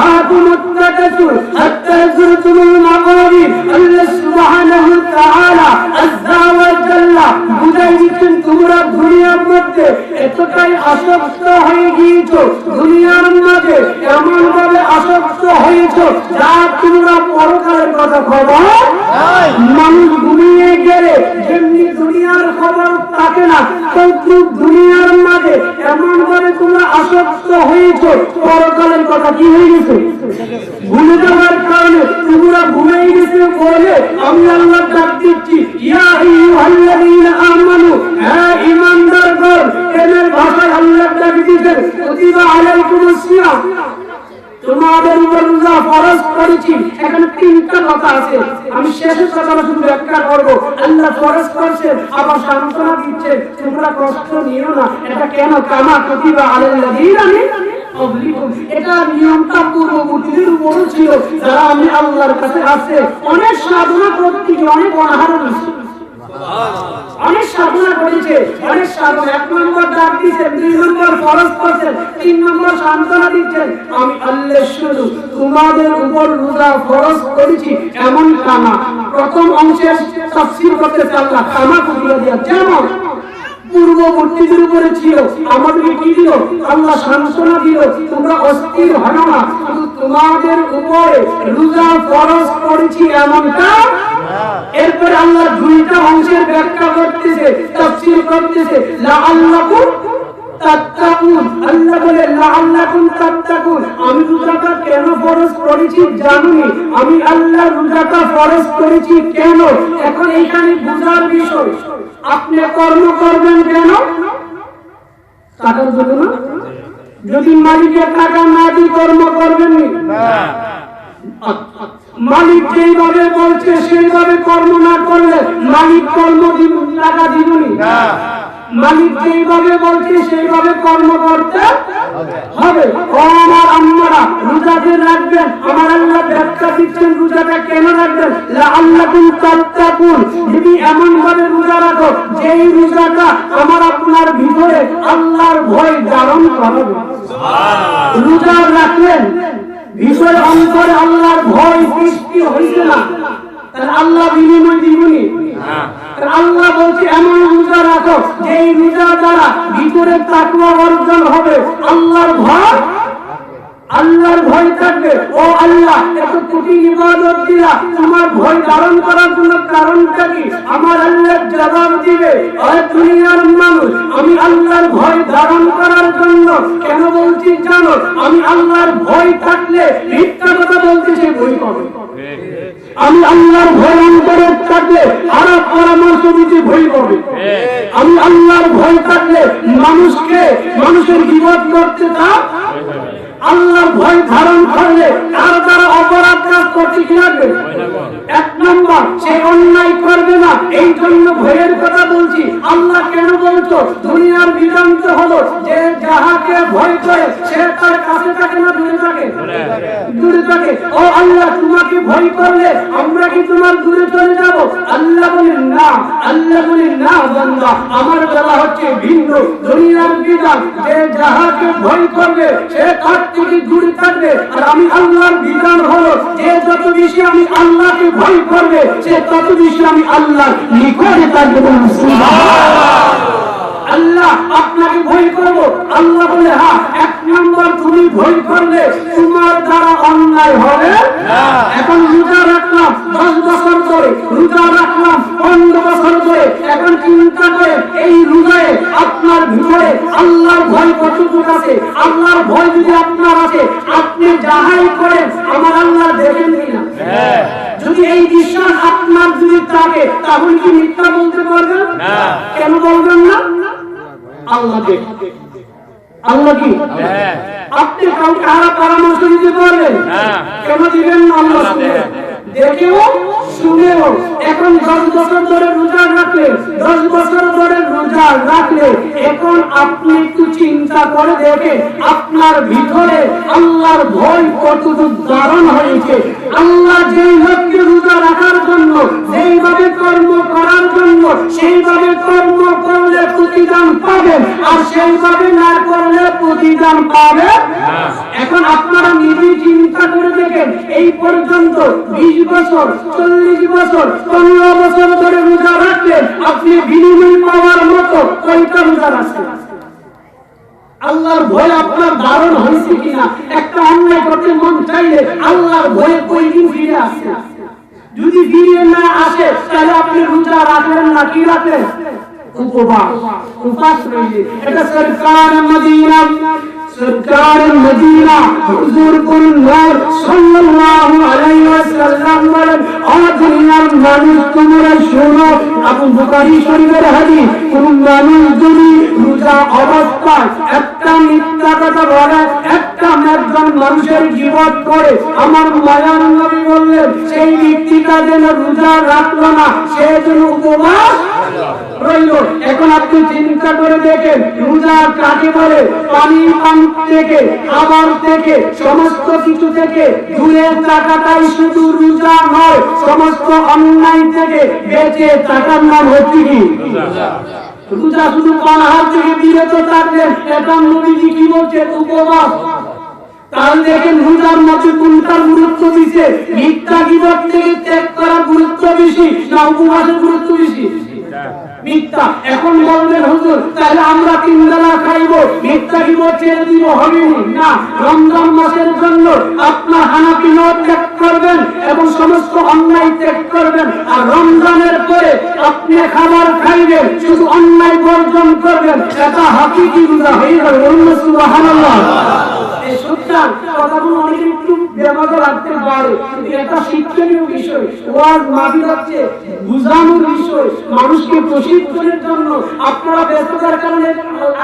বুঝাই দিচ্ছেন তোমরা দুনিয়ার মধ্যে এতটাই আসক্ত হয়ে গিয়েছো, দুনিয়ার মাঝে এমন ভাবে আসক্ত হয়েছো যা তোমরা পরকালের কথা খবর। মানুষ ঘুমিয়ে গেলে যেমনি দুনিয়ার খবর থাকে না, কিন্তু দুনিয়ার মাঝে এমন ভাবে তোমরা আসক্ত হয়েছো, পরকালের কথা কি হয়ে গেছে ভুলে যাওয়ার কারণে তোমরা ভুলে গেছে বলে আমি আল্লাহ ডাক দিচ্ছি ইয়া আইয়ুহাল্লাযীনা আমানু, হ্যাঁ ঈমানদারগণ। এর ভাষায় আল্লাহ ডাক দিয়েছেন কুতিবা আলাইকুমুস সিয়াম, তোমাদের উপর রোজা ফরজ করেছি। এখানে তিনটা কথা আছে, আমি শেষের কথাটা শুধু ব্যাখ্যা করবো। আল্লাহ ফরজ করছেন, আবার সান্ত্বনা দিচ্ছেন তোমরা কষ্ট নিও না। এটা কেন? কামা কুতিবা আলাল্লাযীনা মিন ক্বাবলিকুম, এটা নিয়মটা পূর্ববর্তীদের উপরও ছিল যারা আমি আল্লাহর কাছে আসছে। অনেক সাধনা করতে গিয়ে অনেক অনাহার হয়েছে, অনেক সাধনা করেছে, অনেক সাধনা। 1 নম্বর ডাক দিচ্ছেন, 2 নম্বর ফরজ করছেন, 3 নম্বর সান্ত্বনা দিচ্ছেন আমি আল্লাহ শুধু তোমাদের উপর রোজা ফরজ করেছি। এমন কামা প্রথম অংশের তাফসীর করতে আল্লাহ কামা কুতিবা দিয়া, যেমন পূর্ববর্তীদের উপরে ছিল আমাদেরকে কি দিল? আল্লাহ সান্ত্বনা দিল তোমরা অস্থির হও না, শুধু তোমাদের উপরে রোজা ফরজ করেছি এমনটা। এরপরে আল্লাহ দুইটা অংশের ব্যাখ্যা করতেছে, তাফসীর করতেছে লাআল্লাকুম তাত্তাকুন। আল্লাহ বলে লাআল্লাকুম তাত্তাকুন, আমি রোজাটা কেন ফরজ করেছি জানুনি, আমি আল্লাহ রোজাটা ফরজ করেছি কেন। এখন এইখানে বুঝার বিষয়, আপনি কর্ম করবেন কেন? টাকার জন্য না? যদি মালিকের টাকা না দিয়ে কর্ম করবেন না, মালিক যেভাবে বলছে সেইভাবে কর্ম না করলে মালিক কর্ম টাকা দিবনি। মালিক যেভাবে বলছে সেইভাবে কর্ম করতে হবে। আমার আম্মারা রোজাকে রাখবেন, আমার আল্লাহ ব্যাখ্যা দিচ্ছেন রোজাটা কেন রাখবেন। লাআল্লাকুম তাত্তাকুন, যদি এমন ভাবে রোজা রাখো যেই রোজাটা আমার আপনার ভিতরে আল্লাহর ভয় ধারণ করবে। রোজা রাখলেন ভিতরে অন্তরে আল্লাহর ভয় সৃষ্টি হইছে না, তাহলে আল্লাহ বিনিময় দিবনি। আল্লাহ বলছে এমন রোজা রাখো যেই রোজা দ্বারা ভিতরে তাকওয়া অর্জন হবে, আল্লাহর ভয়, আল্লাহর ভয় থাকবে। ও আল্লাহ এত কোটি ইবাদত দিলা, তোমার ভয় ধারণ করার জন্য কারণটা কি? আমার আল্লাহ জবাব দিবে ওই দুনিয়ার মানুষ আমি আল্লাহর ভয় ধারণ করার জন্য কেন বলছি জানো? আমি আল্লাহর ভয় থাকলে মিথ্যা কথা বলতে সে ভয় পাবে। আমি আল্লাহর ভয় অন্তরে থাকলে খারাপ পরামর্শ দিতে ভয় পাবে। আমি আল্লাহর ভয় থাকলে মানুষের বিপদ করতে চাপ। আল্লাহর ভয় ধারণ করলে তার দ্বারা অপরাধ কাজ করতে কি লাগবে? 1 নম্বর সে অন্যায় করবে না, এই জন্য ভয়ের কথা বলছি। আল্লাহ কেন বলছো? দুনিয়ার বিধান তো হলো যে যাহাকে ভয় করে সে তার কাছে থাকে না দূরে থাকে? দূরে থাকে। ও আল্লাহ তোমাকে ভয় করলে আমরা কি তোমার দূরে চলে যাব? আল্লাহ বলেন না, আল্লাহ বলেন না বান্দা, আমার বলা হচ্ছে ভিন্ন। দুনিয়ার বিধান যে যাহাকে ভয় করবে সে তার থেকে দূরে থাকবে, আর আমি আল্লাহর বিধান হলো যে যত বেশি আমি আল্লাহকে ভয় করবে সে তত বেশি আমি আল্লাহর নিকটে থাকবে। আল্লাহ আপনাকে ভয় করবো, আল্লাহ বলে হ্যাঁ। 1 নম্বর তুমি ভয় করলে তোমার দ্বারা অন্যায় হবে। এখন রোজা রাখলাম 10 বছর ধরে, রোজা রাখলাম 15 বছর ধরে, এখন চিন্তা করে এই রোজায় আপনার ভিতরে আল্লাহর ভয় কতটুকু আছে? আল্লাহর ভয় যদি আপনার আছে, আপনি যাহাই করেন আমার আল্লাহ দেখেন কিনা? যদি এই বিশ্বাস আপনার যদি থাকে তাহলে কি মিথ্যা বলতে পারবেন? কেন বলবেন না? আল্লাহ দেখেন। আল্লাহ কি আপনি কাউকে খারাপ পরামর্শ দিতে পারবেন? কেন দিবেন না? আল্লাহ দেখেও শুনেও। এখন 10 বছর ধরে রোজা রাখলে, 10 বছর ধরে রোজা রাখলে থাকবে। এখন আপনি একটু চিন্তা করে দেখেন আপনার ভিতরে আল্লাহর ভয় কতটুকু ধারণ হয়েছে। আল্লাহ যেই লোককে রোজা রাখার জন্য, যেইভাবে কর্ম করার জন্য, সেইভাবে কর্ম করলে প্রতিদান পাবেন, আর সেইভাবে না করলে প্রতিদান পাবেন। এখন আপনারা নিজেই চিন্তা করে দেখেন, এই পর্যন্ত 20 বছর, 40 বছর, 15 বছর ধরে রোজা রাখলেন, আপনি বিনিময় পাওয়ার মতো কয়টা রোজা রাখছেন? আল্লাহর ভয় আপনার ধারণ হয়েছে কিনা? একটা অন্যায় করতে মন চাইলে আল্লাহর ভয়ে কয়দিন ফিরে আসে? যদি ফিরে না আসে তাহলে আপনি রোজা রাখলেন না, কি রাখলেন? উপবাস রইলে। এটা সরকার মদিনা, সরকার মদিনা হুজুর নূর সাল্লাল্লাহু আলাইহি ওয়াসাল্লাম বলেন, ও দুনিয়ার মানুষ তোমরা শোনো, আবু বুখারী শরীফের হাদিস, কোন মানুষ যদি রোজা অবস্থায় একটা মিথ্যা কথা বলে, একটা একজন মানুষের জীবন করে, আমার মায়ার নবী বললেন সেই ব্যক্তিটা যেন রোজা রাখলো না, সে যেন উপবাস রইল। এখন আপনি চিন্তা করে দেখেন রোজা কাকে বলে? পানি পান থেকে, খাবার থেকে, সমস্ত কিছু থেকে দূরে থাকাটাই শুধু রোজা নয়, সমস্ত অন্যায় থেকে বেঁচে থাকার নাম হচ্ছে কি রোজা। শুধু পানাহার থেকে বিরত থাকলেন, এখন নবীজি কি বলছেন? উপবাস। তাহলে দেখেন রোজার মধ্যে কোনটার গুরুত্ব দিচ্ছে? মিথ্যা গীবত থেকে ত্যাগ করার গুরুত্ব বেশি না উপবাসের গুরুত্ব বেশি? মিথ্যা। এখন বলবেন হুজুর তাহলে আমরা 3 বেলা খাইবো, মিথ্যা গীবত ছেড়ে দিব, হবে না? রমজান মাসের জন্য আপনার হানাফি মত ত্যাগ করবেন এবং সমস্ত অন্যায় ত্যাগ করবেন, আর রমজানের পরে আপনি খাবার খাইবেন, শুধু অন্যায় বর্জন করবেন, এটা হাকিকি রোজা হয়ে যাবে। বলুন সুবহানাল্লাহ। এই সুতরাং কথাগুলো অনেক একটু বেবাদ লাগতে পারে, কিন্তু এটা শিক্ষণীয় বিষয়, ওয়াজ মাহফিল হচ্ছে বুঝানোর বিষয়, মানুষকে প্রশিক্ষণের জন্য। আপনারা ব্যস্ততার কারণে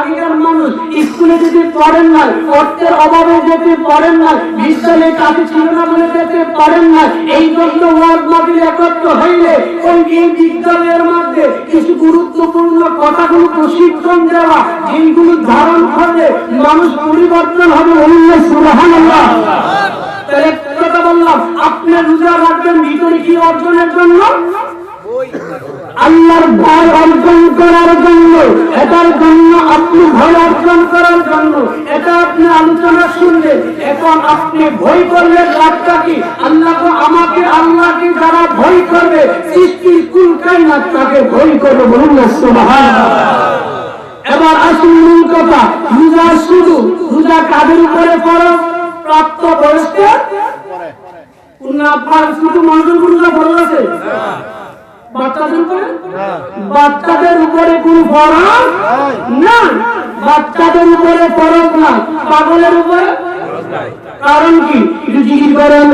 আগেকার মানুষ স্কুলে যেতে পারেন না, অর্থের অভাবে যেতে পারেন না, বিদ্যালয়ে কাছে ছিল না বলে যেতে পারেন না, এই জন্য ওয়াজ মাহফিল একত্র হইলে ওই এই বিদ্যালয়ের মধ্যে কিছু গুরুত্বপূর্ণ কথাগুলো প্রশিক্ষণ দেওয়া, যেগুলো ধারণ করলে মানুষ পরিবর্তন হবে। সুবহানাল্লাহ। তাহলে কথা বললাম, আপনি রোজা রাখবেন ভিতরে কি অর্জনের জন্য? আল্লাহর ভয় অর্জন করার জন্য। এটার জন্য আপনি ভয় অর্জন করার জন্য এটা আপনি আলোচনা শুনলেন। এখন আপনি ভয় করলে লাভটা কি? আল্লাহকে, আমাকে, আল্লাহকে যারা ভয় করবে, সৃষ্টির কুল কায়নাত তাকে ভয় করবে। বলুন না সুবহানাল্লাহ। এবার আসুন মূল কথা, রোজা শুধু রোজা কাদের উপরে ফরজ? প্রাপ্ত বয়স্কের না? শুধু মানুষের রোজা ফরজ আছে? বাচ্চাদের উপরে? বাচ্চাদের উপরে কোন ফরজ না, বাচ্চাদের উপরে ফরজ না, পাগলের উপরে। কারণ কি? একটু জিজ্ঞেস করেন।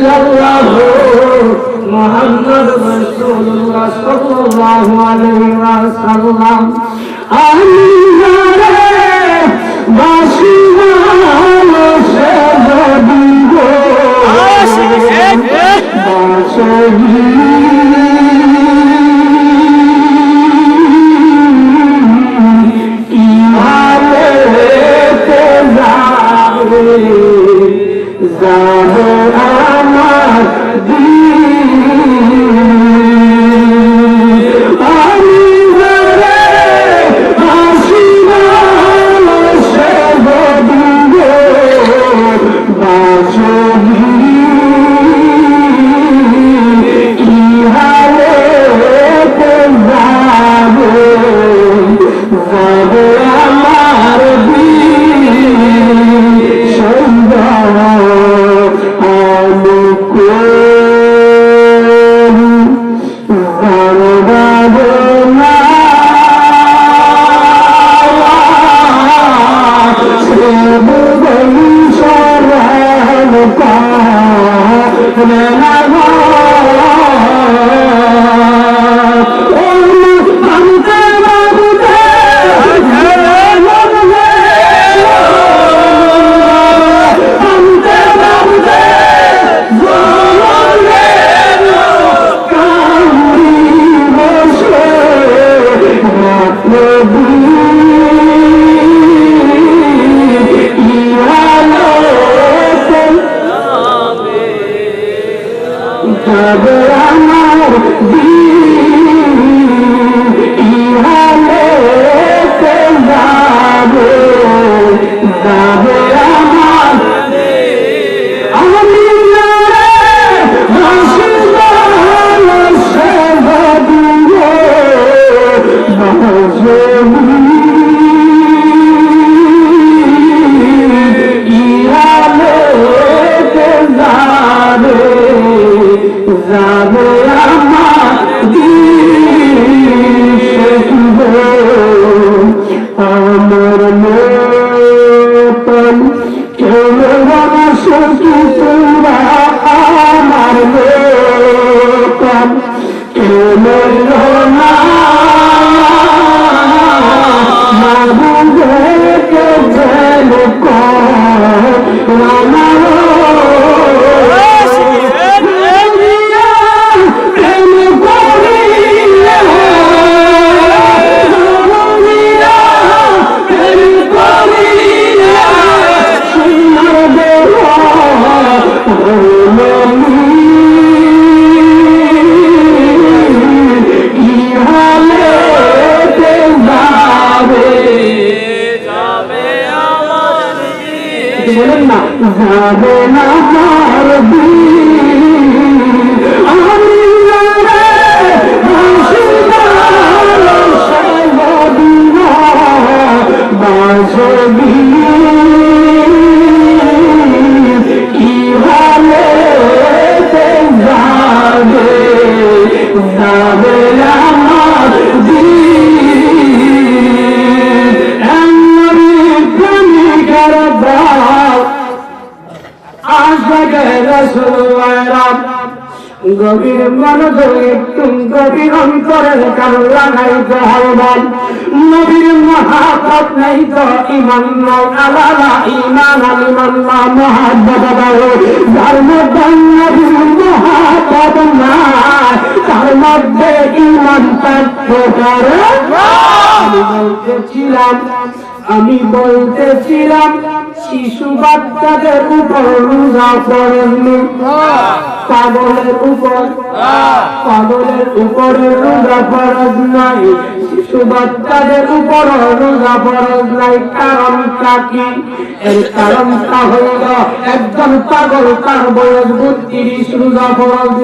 ইল্লাল্লাহ মুহাম্মদ রাসূলুল্লাহ সাল্লাল্লাহু আলাইহি ওয়াসাল্লাম। আমি বাসি সে দিব যাবে আমার বলেন না যাবে না গভীর মনোযোগ একটু গভীর অন্তরের কারণ লাগাইতে হবে। নবীর মহাব্বত নাই তো ইমান নাই, আলাদা ইমান আলিমান না মহাব্বত যার মধ্যে নবীর মহাব্বত নাই তার মধ্যে ইমান থাকতে পারে। আমি বলতেছিলাম শিশু বাচ্চাদের উপর রোজা পড়েননি, পাগলের উপরে রোজা ফরজ নাই, শিশু বাচ্চাদের উপর রোজা ফরজ নাই। কারণটা কি? এর কারণটা হইল একজন পাগল তার বয়স 32, রোজা ফরজ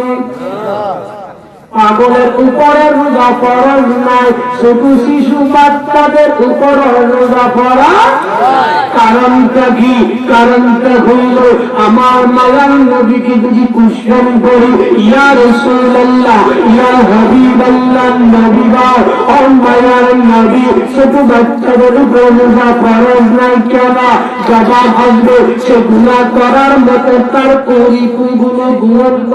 পাগলের উপরে রোজা ফরজ নাই, শুধু শিশু বাচ্চাদের উপরে রোজা ফরজ। কারণটা কি? কারণটা হইল আমার মায়ার নবীকে যদি কোশ্চেন করি, ইয়া রাসূলুল্লাহ, ইয়া হাবিবাল্লাহ, নবী গো, ও মায়ার নবী, শুধু বাচ্চাদের উপরে রোজা ফরজ নাই কেন? জবাব আসবে, সে গুনাহ করার মতো তার পরিপূর্ণ গুণান্ত।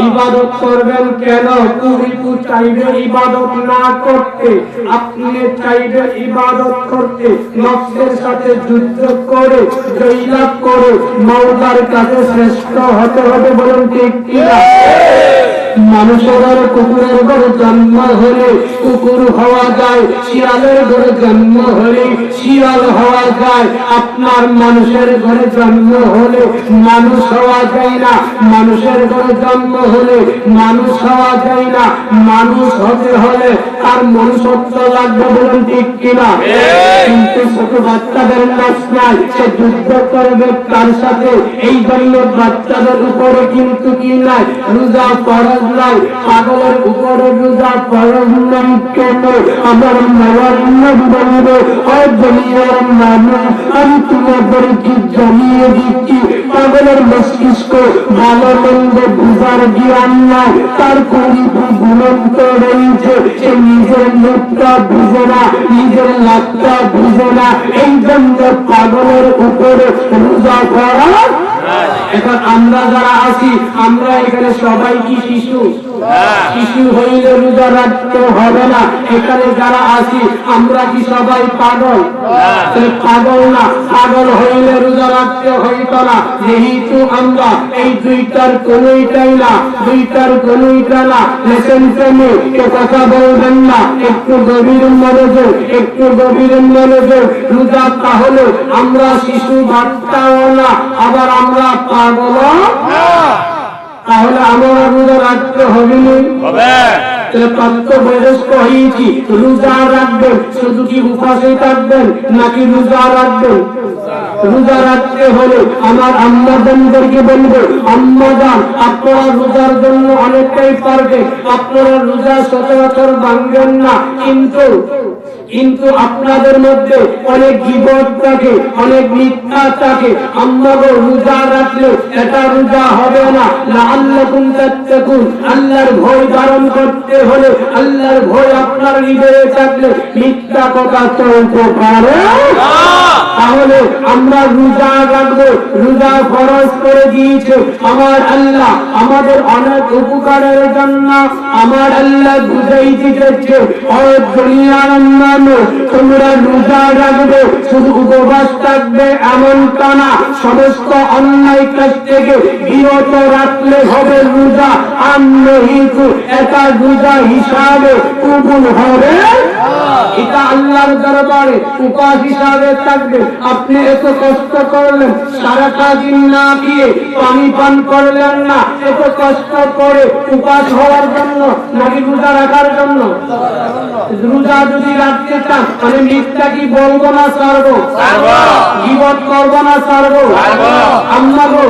ইবাদত করবেন কেন? কুরিপু চাইবে ইবাদত না করতে, আপনি চাইবে ইবাদত করতে, নফসের সাথে যুদ্ধ করে জয়লাভ করে মাওলার কাছে শ্রেষ্ঠ হতে হবে। বলুন ঠিক কিনা? মানুষের কুকুরের ঘরে জন্ম হলে কুকুর হওয়া যায়, শিয়ালের ঘরে জন্ম হলে শিয়াল হওয়া যায়। আপনার মানুষের ঘরে জন্ম হলে মানুষ হওয়া যায় না, মানুষের ঘরে জন্ম হলে মানুষ হওয়া যায় না। মানুষ হতে হলে তার মনুষ্যত্ব লাগবে। বলুন ঠিক কিনা? কিন্তু ছোট বাচ্চাদের নাচ নাই, সে যুদ্ধ করবে তার সাথে। এই জন্য বাচ্চাদের উপরে কিন্তু কি নাই? রোজা ফরজ নাই। পাগলের উপরে রোজা ফরজ নাই কেন? আমার মাওলার নবী বলবে, ও দুনিয়ার মানুষ, আমি তোমাদেরকে জানিয়ে দিচ্ছি, পাগলের মস্তিষ্ক ভালো মন্দ বুঝার জ্ঞান নাই, তার গুণন্ত রয়েছে, সে নিজের মুখটা বুঝে না, নিজের লাভটা বুঝে না। এই জন্য পাগলের উপরে রোজা ফরজ। এখন আমরা যারা আছি, আমরা এখানে সবাই কি শিশু? শিশু হইলে রোজা রাখতে হবে না। এখানে যারা আছি আমরা কি সবাই পাগল? পাগল না। পাগল হইলে রোজা রাখতে হইত না। যেহেতু আমরা এই দুইটার কোনইটাই না, দুইটার কোনইটা না। লেসেন্সে কে কথা বলবেন না, একটু গভীর মনোযোগ, একটু গভীর মনোযোগ। রোজা তাহলে আমরা শিশু বাচ্চাও না, আবার আমরা পাগল। তাহলে আমরা রোজা রাখতে হবে না? প্রাপ্তবয়স্ক হয়েছি, রোজা রাখবেন। শুধু কি উপাসে থাকবেন নাকি রোজা রাখবেন? রোজা রাখতে হলে আমার আম্মাজানদেরকে বলবো, আম্মাজান আপনারা রোজার জন্য অনেকটাই পারবেন, আপনারা রোজা সচরাচর ভাঙবেন না, কিন্তু আপনাদের মধ্যে অনেক গীবত থাকে, অনেক মিথ্যা থাকে। আম্মাগো রোজা রাখলে এটা রোজা হবে না। লাআল্লাকুম তাত্তাকুন, আল্লাহর ভয় ধারণ করতে হলে, আল্লাহর ভয় আপনার হৃদয়ে থাকলে মিথ্যা কথা চলতে পারে না। তাহলে আমরা রোজা রাখবো। রোজা ফরজ করে দিয়েছে আমার আল্লাহ আমাদের অনেক উপকারের জন্য। আমার আল্লাহ বুঝাই দিতেছে, ও দুনিয়ার মানুষ, তোমরা রোজা রাখবে, শুধু উপবাস থাকবে এমনটা না, সমস্ত অন্যায় কাজ থেকে বিরত রাখলে হবে রোজা। আর নহিতু এটা রোজা হিসাবে কবুল হবে। এটা আল্লাহর দরবারে উপাস হিসাবে থাকবে। আপনি এত কষ্ট করলেন, সারাটা দিন না খেয়ে পানি পান করলেন না, এত কষ্ট করে উপাস হওয়ার জন্য নাকি রোজা রাখার জন্য? রোজা যদি রাখতে চান আমি মিথ্যা কি বলবো না ছাড়বো? গীবত করবো না ছাড়বো? আম্মাগো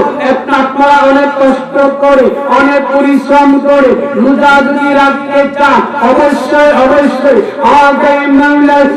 আপনারা অনেক কষ্ট করে, অনেক পরিশ্রম করে রোজা যদি রাখতে চান, অবশ্যই অবশ্যই আগামী বাংলার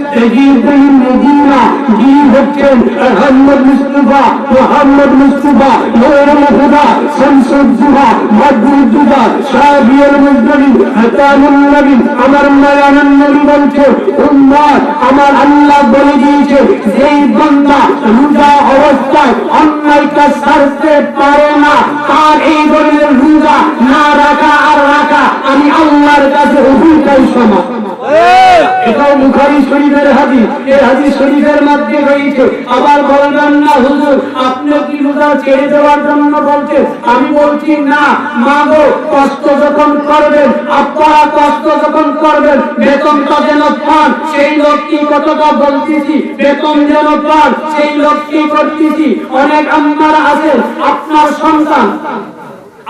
মদিনা যিনি হচ্ছেন আহমদ মুস্তফা, মোহাম্মদ মুস্তফা, নূরুল হুদা, শামসুজ্জোহা, বদরুজ্জোহা, শাফিউল মুজতাহিদ, হাতামুন নবী, আমার মায়ার নবী বলছে, উম্মত আমার আল্লাহ বলে দিয়েছে, যেই বান্দা রোজা অবস্থায় অন্যায় কাজ ছাড়তে পারে না, তার এই ধরনের রোজা না রাখা আর রাখা আমি আল্লাহর কাছে উভয়টাই সমান। এটাও বুখারী শরীফের হাদিস। এই হাদিস শরীফের মধ্যে রয়েছে। আবার বলবেন না হুজুর আপনি কি রোজা ছেড়ে দেওয়ার জন্য বলছেন? আমি বলছি না, মা গো কষ্ট যখন করবেন, আপনারা কষ্ট যখন করবেন, বেতনটা যেন পান সেই লক্ষ্যে কতটা বলতেছি, বেতন যেন পান সেই লক্ষ্যে করতেছি। অনেক আম্মারা আছেন, আপনার সন্তান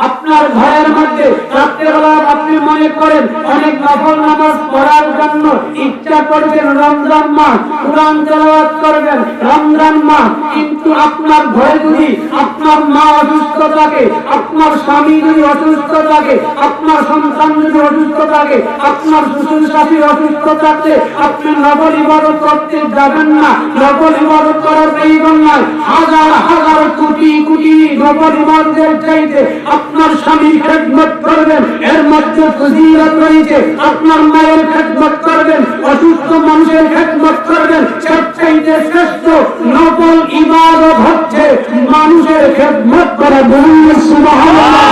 আপনার ঘরের মধ্যে রাত্রেবেলা আপনি মনে করেন অনেক নফল নামাজ পড়ার জন্য ইচ্ছা করবেন, রমজান মাস কুরআন তেলাওয়াত করবেন রমজান মাস, কিন্তু আপনার ঘরে যদি আপনার মা অসুস্থ থাকে, আপনার স্বামী যদি অসুস্থ থাকে, আপনার সন্তান যদি অসুস্থ থাকে, আপনার শ্বশুর শাশুড়ি অসুস্থ থাকলে আপনি নফল ইবাদত করতে যাবেন না। নফল ইবাদত করার প্রয়োজন নাই। হাজার হাজার কোটি কোটি নফল ইবাদতের চাইতে আপনার স্বামীর খেদমত করবেন, এর মধ্যে ফজিলত রয়েছে। আপনার মায়ের খেদমত করবেন, অসুস্থ মানুষের খেদমত করবেন। সবচাইতে শ্রেষ্ঠ নফল ইবাদত হচ্ছে মানুষের খেদমত করা। বলুন সুবহানাল্লাহ।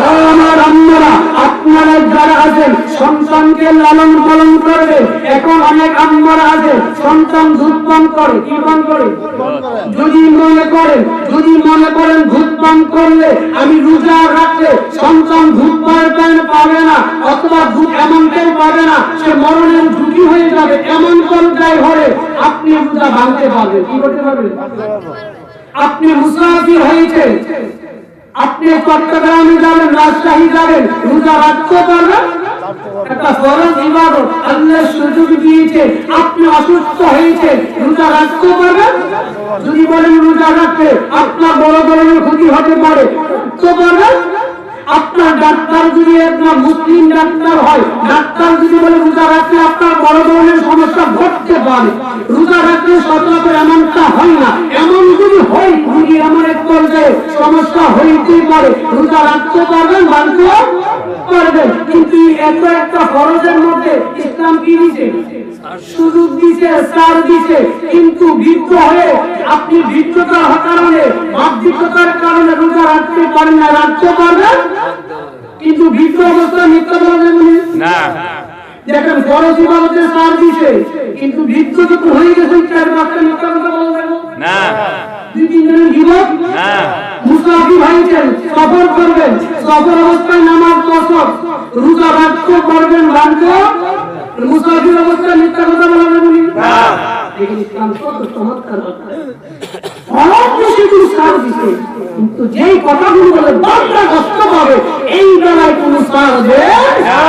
ও আমার আম্মারা, আপনারা যারা আছেন সন্তানকে লালন পালন করবে, এখন অনেক আম্মারা আছে সন্তান দুধ পান করে, কি পান করে? যদি মনে করেন দুধ পান করলে আমি রোজা রাখলে সন্তান দুধ পাবে না, অথবা দুধ এমনটাই পাবে না, সে মরণের ঝুঁকি হয়ে যাবে, এমন পর্যায়ে হলে আপনি রোজা ভাঙতে পারবেন। কি করতে পারবেন? আপনি মুসাফির হয়েছে, আপনি চট্টগ্রামে যাবেন, রাজশাহী যাবেন, রোজা রাখতে পারবেন? একটা ফরজ ইবাদত আল্লাহ সুযোগ দিয়েছে, আপনি অসুস্থ হয়েছে, রোজা রাখতে পারবেন? যদি বলেন রোজা রাখতে আপনার বড় ধরনের ক্ষতি হতে পারে, তো পারবেন? আপনার ডাক্তার যদি আপনার মুসলিম ডাক্তার হয়, ডাক্তার যদি বলে রোজা রাখলে আপনার বড় ধরনের সমস্যা ঘটতে পারে, রোজা রাখলে সচরাচর এমনটা হয় না। এমন যদি হয়, রোগী এমন এক পর্যায়ে সমস্যা হইতেই পারে, রোজা রাখতে পারবেন, মানতে পারবেন। কিন্তু এত একটা ফরজের মধ্যে ইসলাম কি দিছে? সুযোগ দিছে, ছাড় দিছে। কিন্তু বৃদ্ধ হয়ে আপনি বৃদ্ধতার কারণে, বার্ধক্যতার কারণে রোজা রাখতে পারেন না, রাখতে পারবেন? কিন্তু বৃদ্ধ অবস্থা মিথ্যা বলবেন না। দেখেন ফরজ ইবাদতে ছাড় দিছে, কিন্তু বৃদ্ধ যখন হয়ে গেছে 4-5টা মিথ্যা কথা বলবেন না। 2-3 দিনের বিপদ না। মুসাফির হয়েছেন, সফর করবেন, সফর অবস্থায় নামাজ কসর, রোজা রাখতে পারবেন, রাখতে? মুসাফির অবস্থায় মিথ্যা কথা বলবেন না। দেখেন ইসলাম কত চমৎকার কথা। অনেক বেশি ছাড় দিছে, কিন্তু যেই কথাগুলো বলে বারটা কষ্ট পাবে, এই বেলায় কোনো ছাড় দেয় না।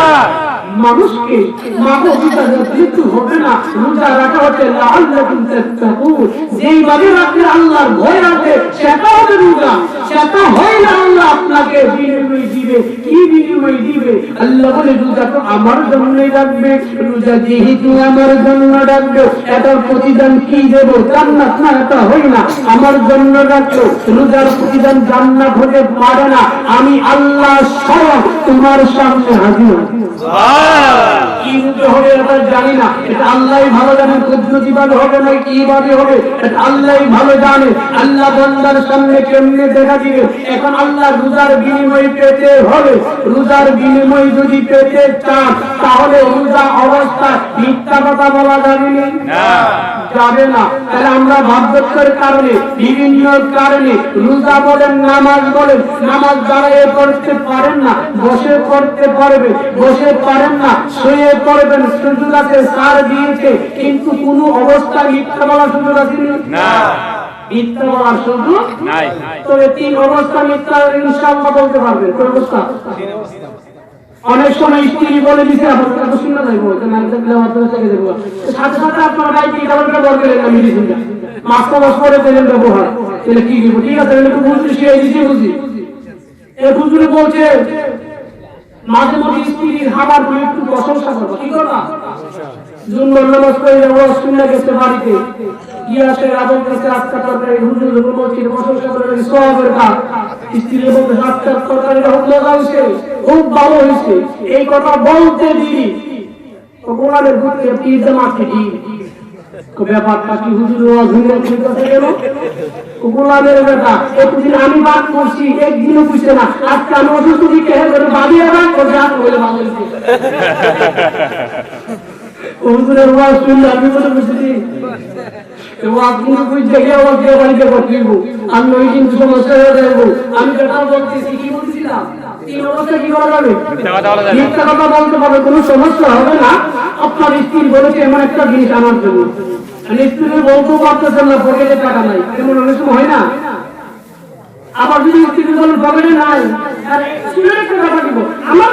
মানুষকে মাগো পিতা মৃত্যু হবে না, রোজা রাখা হচ্ছে লাআল্লাকুম তাত্তাকুন। যেইভাবে রাখলে আল্লাহর ভয় আছে সেটা হবে রোজা, সেটা হয় না আল্লাহ আপনাকে বিনিময় দিবে। কি বিনিময় দিবে? আল্লাহ বলে রোজা তো আমার জন্যই রাখবে, রোজা যেহেতু আমার জন্য রাখবে, এটার প্রতিদান কি দেব? জান্নাত না, এটা হয় না। আমার জন্য রাখলো, রোজার প্রতিদান জান্নাত হতে পারে না। আমি আল্লাহ স্বয়ং তোমার সামনে হাজির। কি হবে এটা জানি না, এটা আল্লাহই ভালো জানেন। পদ্ধতিভাবে হবে না কিভাবে হবে এটা আল্লাহই ভালো জানে। আল্লাহ বান্দার সামনে কেমনে দেখা দিবে। এখন আল্লাহ রোজার বিনিময় পেতে হবে। রোজার বিনিময় যদি পেতে চান, তাহলে রোজা অবস্থায় মিথ্যা কথা বলা যাবে না, যাবে না। তাহলে আমরা বাধ্যতার কারণে, বিভিন্ন কারণে রোজা বলেন, নামাজ বলেন, নামাজ দাঁড়িয়ে করতে পারেন না, বসে করতে পারবে, বসে পারেন না, শুয়ে পড়বেন, সুযোগ আছে, ছাড় দিয়েছে। কিন্তু কোন অবস্থায় মিথ্যা বলার সুযোগ আছে না, মিথ্যা বলার সুযোগ নাই। তবে 3 অবস্থা মিথ্যা ইনশাআল্লাহ বলতে পারবেন। কোন অবস্থা? অনেক সময় স্ত্রী বলে দিছে আপনারা তো শুনে যাইবো, যে মানে দেখলে আপনারা থেকে দেবো, সাথে সাথে আপনার ভাই কি ডাবলটা বলবেন না, মেডিসিনটা মাস্টার বস করে দিলেন ব্যবহার, তাহলে কি দিব? ঠিক আছে, একটু বুঝছি, সে দিছি বুঝি। এই হুজুরে বলছে মাঝে মাঝে স্ত্রীর খাবার বলে একটু প্রশংসা করবো, কি করবা? জুম্মার নামাজ পড়ে যাবো, শুনে গেছে বাড়িতে গিয়ে আসে রাবণ কাছে আজকা তরকারি, হুজুর যখন বলছি প্রশংসা করে সবের কাজ, স্ত্রী বলতে আজকার তরকারিটা খুব মজা হয়েছে, খুব ভালো হয়েছে। এই কথা বলতে দিই গোলামের ঘুরতে পিজা মারতে দিই, ব্যাপারটা কি হুজুর গেল? গোলামের বেটা একদিন আমি বাদ করছি, একদিনও বুঝছে না, আজকে আমি অসুস্থ দিকে বাদিয়ে বাদ করছে, আর বলে ভালো হয়েছে। হুজুরের ওয়াজ শুনলে আমি বলে বুঝছি আমি ওই দিন সমস্যা হয়ে যাবো। আমি যেটা বলতেছি, কি বলছিলাম, এই অবস্থা কি করা যাবে? মিথ্যা কথা বলতে পারবে, কোনো সমস্যা হবে না। আপনার স্ত্রী বলেছে এমন একটা জিনিস আমার জন্য, স্ত্রী বলতেও পারতেছেন না, পকেটে টাকা নাই, এমন অনেক সময় হয় না। আবার যদি স্ত্রী বলেন পকেটে নাই, আর শুনে একটা কথা দিব, আমার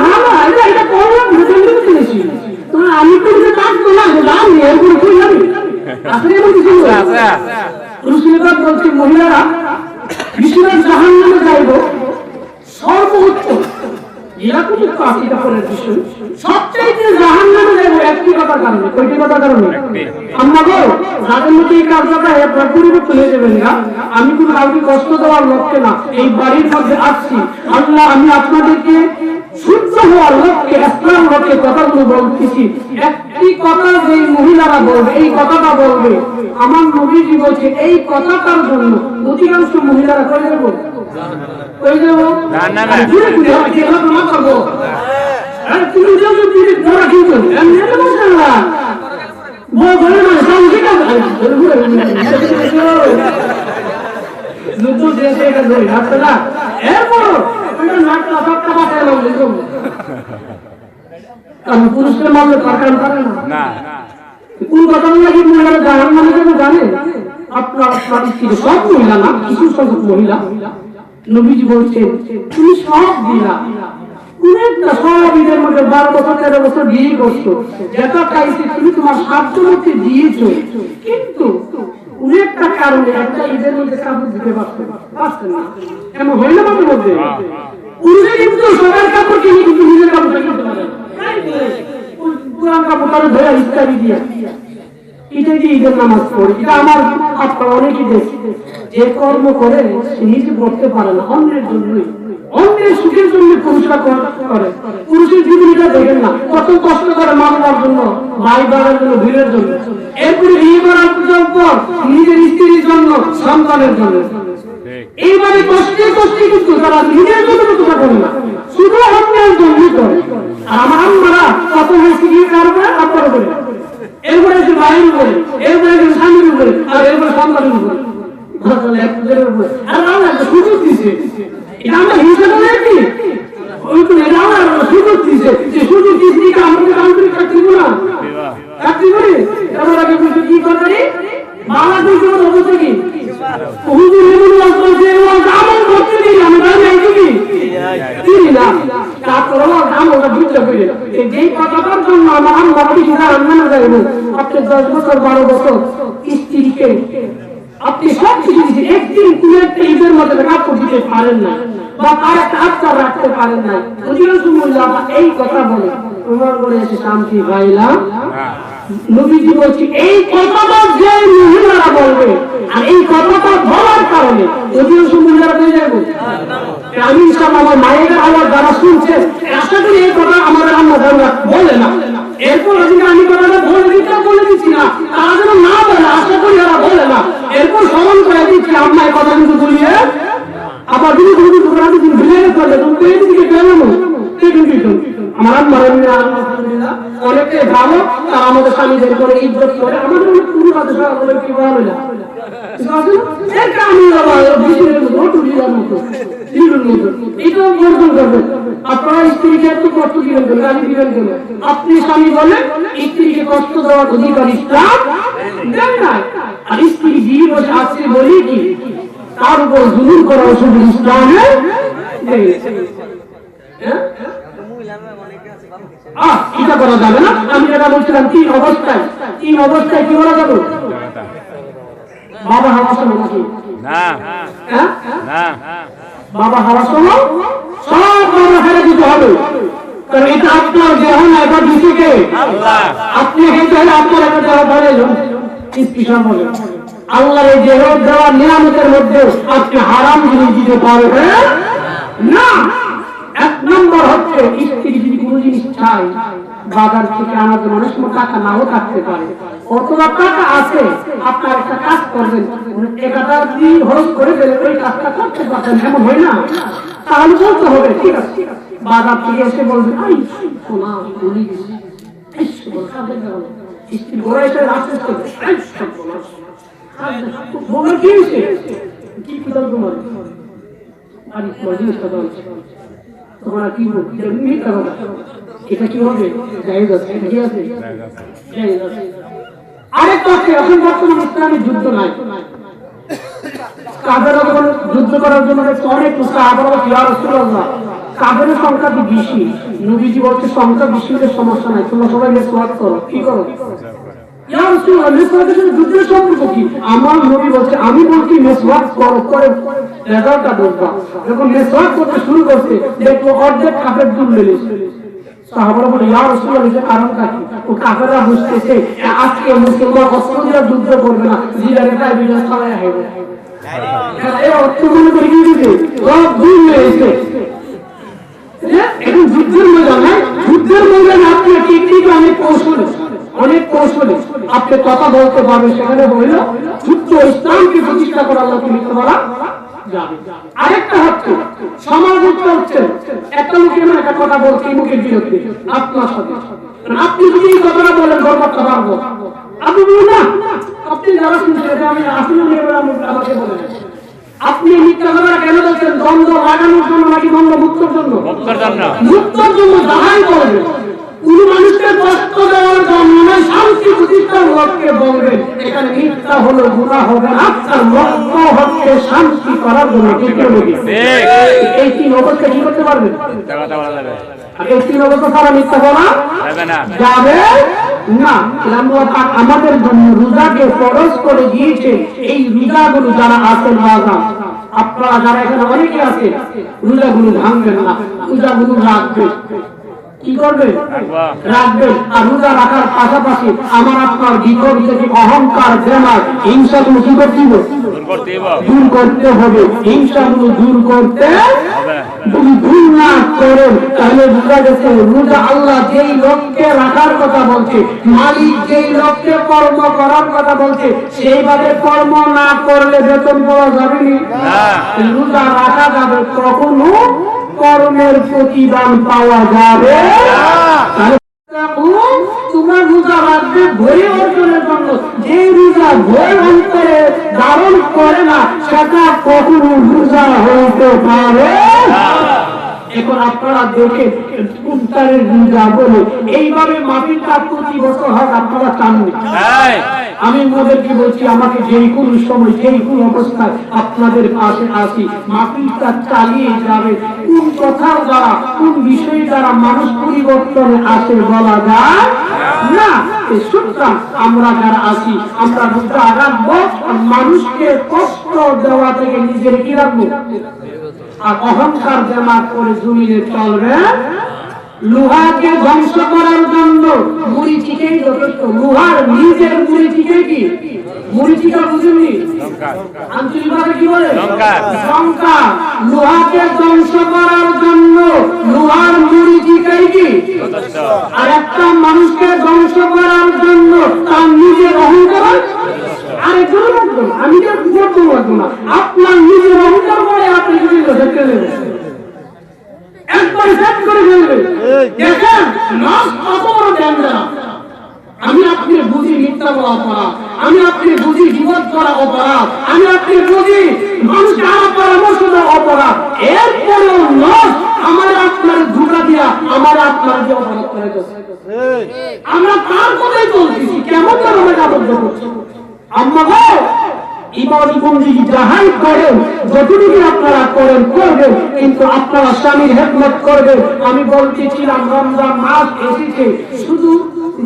বাবা এটা করলাম কিনেছি তোমার, আমি তো থাকবো না দাম নেই এরকম কই যাবি আসলে এমন কিছু রসুলবাদ বলছে মহিলারা বিশ্বনাথ জাহান নামে যাইব সর্বোচ্চ এরকম একটু আশিটা পরের বিষয় সবচাইতে জাহান নামে যাইব একটি কথার কারণে, কয়টি কথার কারণে আমরা গো যাদের মধ্যে এই কাজটা আপনার পরিবর্তন হয়ে যাবেন না। আমি কোনো কাউকে কষ্ট দেওয়ার লক্ষ্যে না এই বাড়ির মধ্যে আসছি, আল্লাহ আমি আপনাদেরকে শুদ্ধ হওয়ার লক্ষ্যে ইসলাম লক্ষ্যে কথাগুলো বলতেছি। একটি কথা যে মহিলারা বলবে এই কথাটা বলবে, আমার নবীজি বলছে এই কথাটার জন্য অধিকাংশ মহিলারা করে দেবো কই দেবো ঘুরে ঘুরে হবে না করবো তুমি ধরা কিন্তু পুরুষের মামলা সরকার করে না কোন কথা নাকি মহিলারা জাহান নামে যাবে জানে আপনার স্ত্রী সব মহিলা না, কিছু সংখ্যক মহিলা নবীজি বলছেন তুমি সব দিলা সব ঈদের মধ্যে 12 বছর 13 বছর বিয়ে করছো, যেটা চাইছে তুমি তোমার সাধ্যমতে দিয়েছো, কিন্তু একটা কারণে একটা ঈদের মধ্যে কাপড় দিতে পারছেন না, এমন হয় না মাঝে মধ্যে পুরুষে কিন্তু সবার কাপড় কিনে কিন্তু নিজের কাপড়টা কিনতে পারে পুরান কাপড় তারা ধরে ইত্যাদি দিয়ে এটাই যে ঈদের নামাজ পড়ে। এটা আমার আপনার অনেকেই দেখি যে কর্ম করে সে নিজে পড়তে পারে না, অন্যের জন্যই অন্যের সুখের জন্য পুরুষরা করে। পুরুষের জীবনীটা দেখেন না কত কষ্ট করে মামলার জন্য, ভাই বাবার জন্য, ভিড়ের জন্য, এরপরে বিয়ে করার পর নিজের স্ত্রীর জন্য, সন্তানের জন্য, এইভাবে কষ্টে কষ্টে কিন্তু তারা নিজের জন্য কথা করে না, শুধু অন্যের জন্যই করে। আর আমার আম্মারা কত বেশি গিয়ে কারবে আপনারা করে, এরপরে এসে ভাইয়ের উপরে, এরপরে এসে স্বামীর উপরে, আর এরপরে সন্তানের উপরে, আর আমরা একটা সুযোগ দিচ্ছে, এটা আমরা হিংসা করে কি এটা আমরা সুযোগ দিচ্ছে, যে সুযোগ দিচ্ছে আমাদের আন্তরিক চাকরি না চাকরি করি এবার আগে বলছে কি করবে বাংলা বলছে অবস্থা কি হুজুর এমন বলছে আমল করতে দিই আমি জানি আইছি কি চিনি না তারপর আমলটা বুঝতে পেরে যেই কথাটার জন্য আমার আম্মা কিছু রান্না না যাইব আপনি 10 বছর 12 বছর স্ত্রীকে আপনি সব কিছু দিচ্ছেন, একদিন কোন একটা ঈদের মধ্যে কাপড় দিতে পারেন না বা তার একটা আচার রাখতে পারেন না, অধিকাংশ মহিলা এই কথা বলে তোমার বলে এসে শান্তি পাইলাম। নবীজি বলছি এই কথাটা যে মহিলারা বলবে আর এই কথাটা বলার কারণে অধিকাংশ মহিলারা পেয়ে যাবে। আমি ইনশাআল্লাহ আমার মায়ের আওয়াজ যারা শুনছে আশা করি এই কথা আমাদের আম্মা জানরা বলে না, এরপর আমি কথাটা বলে দিচ্ছি না তারা যেন না বলে, আশা করি ওরা বলে না, এরপর স্মরণ করে দিচ্ছি আম্মা এই কথা কিন্তু বলিয়ে আবার যদি তুমি ভুলে গেলে তুমি দিকে কেমন আমার আম্মা অনেকে ভালো, তারা আমাদের স্বামীদের করে ইজ্জত করে, আমাদের অনেক পুরো কি ভালো না আপনারা স্ত্রীকে এত কষ্ট দিবেন কেন, গালি দিবেন কেন? আপনি স্বামী বলে স্ত্রীকে কষ্ট দেওয়ার অধিকার ইসলাম দেন নাই, আর স্ত্রী বিয়ে বসে আসছে বলি কি তার উপর জুলুম করা শুধু ইসলামে এটা করা যাবে না। আমি যেটা বলছিলাম তিন অবস্থায় কি করা যাবে? বাবা হাওয়া শোনো নাকি বাবা হাওয়া শোনো সব বাবা ফেলে দিতে হবে, কারণ এটা আপনার দেহ না, এটা দিচ্ছে কে? আপনি হেঁটে হলে আপনার একটা দেহ ধরে আল্লাহর এই দেহ দেওয়ার নিয়ামতের মধ্যে আপনি হারাম জিনিস দিতে পারবেন না। এক নম্বর হচ্ছে স্ত্রী যদি কোনো জিনিস চাই বাজার থেকে আমাদের অনেক সময় টাকা নাও থাকতে পারে, অথবা টাকা আছে আপনার একটা কাজ করবেন 1000 দিয়ে খরচ করে দিলে ওই কাজটা করতে পারবেন, এমন হয় না? তাহলে বলতে হবে ঠিক আছে, বাজার থেকে এসে বলবেন সোনা বলি স্ত্রী ঘরে এসে রাস্তা বলবে কি হয়েছে কি পিতাল তোমার আরে তোমার জিনিসটা তোমরা কি এটা কি হবে? জায়েজ আছে, ঠিক আছে, জায়েজ আছে। আরেকটা হচ্ছে এখন বর্তমান ইসলামী যুদ্ধ নাই, কাফেররা যখন যুদ্ধ করার জন্য অনেক সাহাবারা ইয়া রাসূলুল্লাহ কাফেরের সংখ্যা বেশি, নবীজি বলছে সংখ্যা বেশি হলে সমস্যা নাই, তোমরা সবাই মেসওয়াক করো। কি করো? ইয়া রাসূলুল্লাহ মেসওয়াকের সাথে যুদ্ধের সম্পর্ক কি? আমার নবী বলছে আমি বলছি মেসওয়াক করো, করে রেজাল্টটা দেখবা। যখন মেসওয়াক করতে শুরু করতে দেখো অর্ধেক কাফের দূর লেগেছে। সাহাবারা বলে ইয়া রাসূলুল্লাহ এর কারণটা কি? ও কাফেররা বুঝতেছে আজকে মুসলমান অস্ত্র দিয়ে যুদ্ধ করবে না, জিরাটা বিজয় ছাড়াই হবে। এই অর্থ মনে করে কি দিতে সব দূর হয়েছে। এখন যুদ্ধের ময়দানে, যুদ্ধের ময়দানে আপনি টেকনিক অনেক কৌশলে আপনি কথা বলতে পারবেন। সেখানে হইল যুদ্ধ ইসলামকে প্রতিষ্ঠা করা আল্লাহকে লিখতে পারা যাবে। আরেকটা হচ্ছে সমাজ হচ্ছে একটা লোক এমন একটা কথা বলছে মুখের বিরুদ্ধে আপনার সাথে, আপনি যদি এই কথাটা বলেন বরবাদটা পারবো, আপনি বলুন না আপনি যারা শুনছেন আমি আসলে আমাকে বলেন আপনি মিথ্যা কথা কেন বলছেন? দ্বন্দ্ব লাগানোর জন্য নাকি দ্বন্দ্ব মুক্তর জন্য? মুক্তর জন্য যাহাই করবে কোন মানুষকে কষ্ট দেওয়ার জন্য নয়, শান্তি প্রতিষ্ঠার লক্ষ্যে বলবেন। এখানে মিথ্যা হলো গুনাহ হবে না, আর লক্ষ্য হচ্ছে শান্তি করার জন্য। এই তিন অবস্থা কি করতে পারবেন? এই তিন অবস্থা ছাড়া মিথ্যা বলা যাবে না। আমাদের জন্য রোজাকে ফরজ করে দিয়েছে। এই রোজাগুলো যারা আছেন বাজার, আপনারা যারা এখানে অনেকে আছে, রোজাগুলো ভাঙবেন না, রোজাগুলো রাখবেন। কি করবে? রাখবেন। আর রোজা রাখার পাশাপাশি আমার আপনার ভিতর থেকে অহংকার, বেমার, হিংসাগুলো কি করতে হবে? দূর করতে হবে। হিংসাগুলো দূর করতে যদি ভুল না করেন তাহলে বোঝা গেছে রোজা আল্লাহ যেই লক্ষ্যে রাখার কথা বলছে, মালিক যেই লক্ষ্যে কর্ম করার কথা বলছে, সেইভাবে কর্ম না করলে বেতন পাওয়া যাবে না, রোজা রাখা যাবে, কখনো কর্মের প্রতিদান পাওয়া যাবে। তোমরা রোজা রাখবে ভয় অর্জনের জন্য। যে রোজা ভয় অন্তরে ধারণ করে না সেটা কখনো রোজা হইতে পারে। এখন আপনারা দেখেন কুমতারের রোজা বলে এইভাবে মাহফিলটা প্রতি বছর হয়, আপনারা চাননি। আমি মোদেরকে বলছি আমাকে যেই কোন সময় যেই কোন অবস্থায় আপনাদের পাশে আসি, মাহফিলটা চালিয়ে যাবে। কোন কথার দ্বারা কোন বিষয় দ্বারা মানুষ পরিবর্তনে আসে বলা যায় না। সুতরাং আমরা যারা আসি আমরা রোজা রাখবো, মানুষকে কষ্ট দেওয়া থেকে নিজের কি রাখবো, আর অহংকার জমা করে জমিনে চলবে। লোহাকে ধ্বংস করার জন্য মরিচিকেই যথেষ্ট। লোহার নিজের মরিচিকে কি? মরিচিকা বুঝেননি? আঞ্চলিক ভাষা কি বলে? লঙ্কা। লোহাকে ধ্বংস করার জন্য লোহার মরিচিকাই কি? আর একটা মানুষকে ধ্বংস করার জন্য তার নিজের অহংকার। আরে আমি তো করতে পারবো না, আপনার নিজের অহংকার করে আপনি যদি দেখতে নেবেন একবার সেট করে ফেলবে। দেখেন কত বড় ডেঞ্জার। আমি আপনি বুঝি মিথ্যা বলা অপরাধ, আমি আপনি বুঝি বিপদ করা অপরাধ, আমি আপনি বুঝি মানুষকে আমার পরামর্শ দেওয়া অপরাধ, এরপরেও নয় আমার আপনার ধোঁকা দিয়া আমার আপনার যে অপরাধ করে আমরা কার কথাই বলতেছি, কেমন ধরনের আবদ্ধ করছি। আম্মা গো ইবাদত বন্দেগী যাহাই করেন, যতটুকু আপনারা করেন করবেন, কিন্তু আপনারা স্বামীর খেদমত করবেন। আমি বলতেছিলাম রমজান মাস এসেছে, শুধু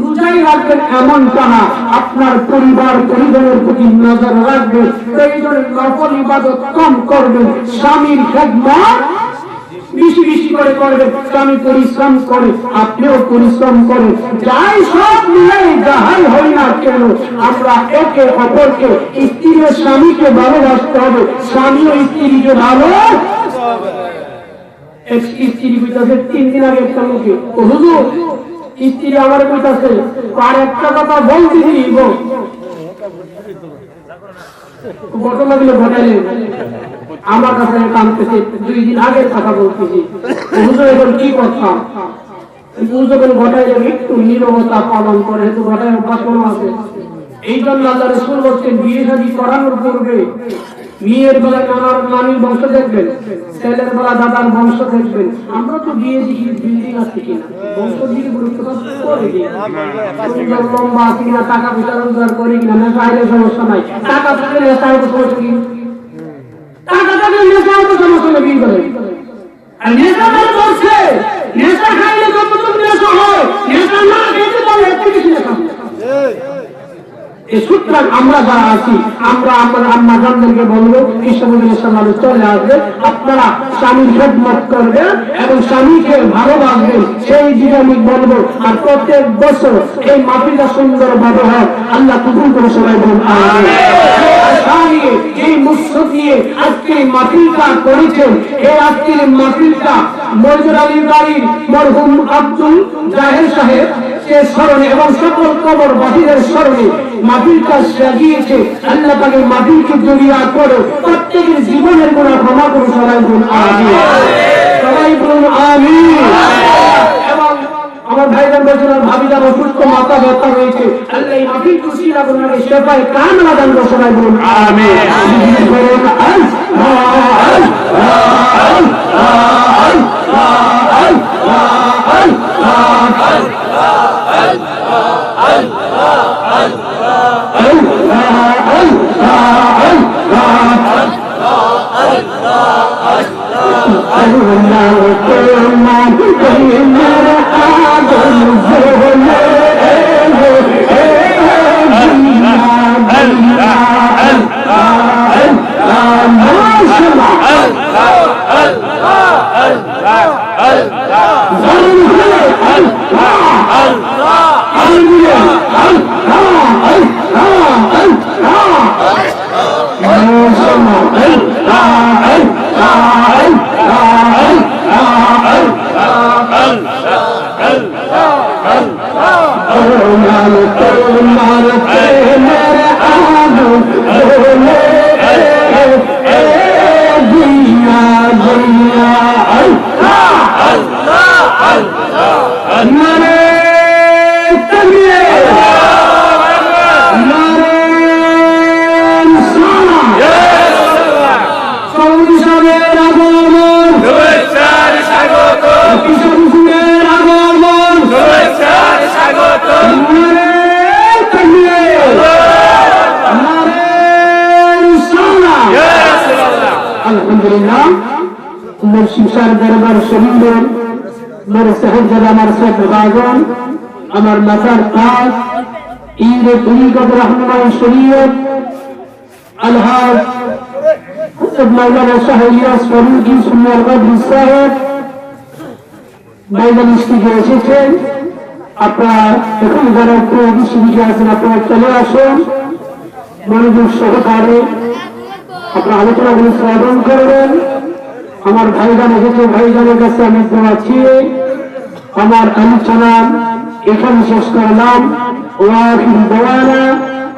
রোজাই রাখবেন এমনটা না, আপনার পরিবার পরিজনের প্রতি নজর রাখবেন। প্রয়োজনে নফল ইবাদত কম করবেন, স্বামীর খেদমত বেশি বেশি করে করবেন। স্বামী পরিশ্রম করে, আপনিও পরিশ্রম করেন, যাই সব মিলে যাহাই হই না কেন আমরা একে অপরকে, স্ত্রীর স্বামীকে ভালোবাসতে হবে, স্বামীও স্ত্রীকে ভালো। স্ত্রী কইতাছে 3 দিন আগে একটা লোকে, হুজুর স্ত্রী আমার কইতাছে আর একটা কথা বলতেছি, ঘটনা গুলো ঘটাইলে আমার কাছে কানতেছে, 2 দিন আগের কথা বলতেছি, হুজুর এখন কি করতাম। যখন ঘটাই যাবে একটু নীরবতা পালন করে, তো ঘটায় অভ্যাস আছে। এই জন্য আল্লাহ রাসূল বলছেন বিয়ে শাদী করানোর পূর্বে মেয়ের বেলা নানার নানির বংশ দেখবেন, ছেলের বেলা দাদার বংশ দেখবেন। আমরা তো বিয়ে দেখি বিল্ডিং আছে কিনা, বংশ দিকে গুরুত্ব করে দিই। সুন্দর লম্বা আছে কিনা, টাকা পয়সা রোজগার করে কিনা, নেশা হলে সমস্যা নাই। টাকা থাকলে নেশা হলে সমস্যা কি? টাকা থাকলে নেশা হলে সমস্যা নেই, বিয়ে করে। আর নেশা মানে করছে, নেশা খাইলে কতটুকু নেশা হয়, নেশা না খেতে পারলে একটু বেশি নেশা হয়। সুতরাং আমরা যারা আছি, আমরা আমাদের আম্মা জানদেরকে বলবো ইসলামে চলে আসবে, আপনারা স্বামীর খেদমত করবেন এবং স্বামীকে ভালোবাসবেন, সেই দিকে আমি বলবো। আর প্রত্যেক বছর এই মাহফিলটা সুন্দর ভাবে হয়, আল্লাহ কবুল করে সবাই বলুন আমিন। এই মুসদ নিয়ে আজকে মাহফিলটা করেছেন, এই আজকের মাহফিলটা মনজুর আলীর বাড়ির মরহুম আব্দুল জাহের সাহেব স্মরণে এবং সকল কবরবাসীদের স্মরণে মাহফিলটা সাজিয়েছে। আল্লাহ তাকে মাহফিলকে জড়িয়ে করে প্রত্যেকের জীবনের গুনাহ ক্ষমা করে সবাই বলুন আমিন, সবাই বলুন আমিন। এবং আমার ভাইজান বলছেন ভাবিজান অসুস্থ, মাথা ব্যথা রয়েছে, আল্লাহ এই মাহফিল কুশিলা করে সেবায় কামনা দান করে সবাই বলুন আমিন। আলহামদুলিল্লাহ, মুর্শিদার দরবার শরীফের मेरे साहिबजादा हमारे साथ बागन আমার মাথার তাজ ঈদ তরিকত রহমান শরীয়ত আলহাজ হযরত মাওলানা শাহ ইলিয়াস ফারুকী সুন্নাত গাদী সাহেব ময়দান থেকে এসেছেন। আপনারা এখন যারা প্রতিনিধি আছেন আপনারা চলে আসুন, মনোযোগ সহকারে আপনারা আলোচনাগুলি শ্রবণ করবেন। আমার ভাইজান এসেছে, ভাইজানের কাছে আমি দোয়া চেয়ে আমার আলোচনা এখানে শেষ করলাম। ওয়াখির দাওয়ানা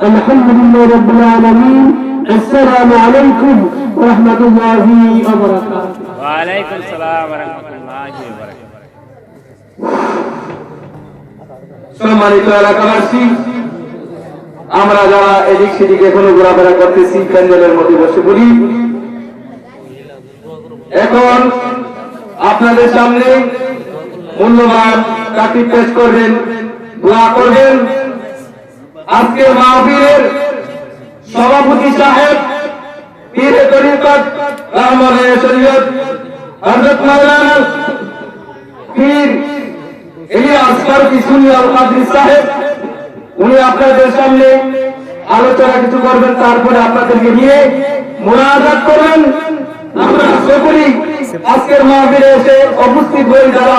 আলহামদুলিল্লাহি রাব্বিল আলামিন। আসসালামু আলাইকুম ওয়া রাহমাতুল্লাহি ওয়া বারাকাতুহু। ওয়া আলাইকুম আসসালাম ওয়া রাহমাতুল্লাহি ওয়া বারাকাতুহু। সম্মানিত এলাকাবাসী, আমরা যারা এদিক সেদিক এখনো ঘোরাফেরা করতেছি প্যান্ডেলের মধ্যে বসে পড়ি, এখন আপনাদের সামনে মূল্যবান তাকিব পেশ করবেন, দোয়া করবেন। আজকে মাহফিলের সভাপতি সাহেব পীরে তরিকত রহমানে শরীয়ত হযরত মাওলানা পীর ইলিয়াস ফারুকী সুন্নাত গাদী সাহেব, উনি আপনাদের সামনে আলোচনা কিছু করবেন, তারপরে আপনাদেরকে নিয়ে মুনাজাত করবেন। আমরা সকলেই আজকের মাহফিলে এসে উপস্থিত হয়ে যারা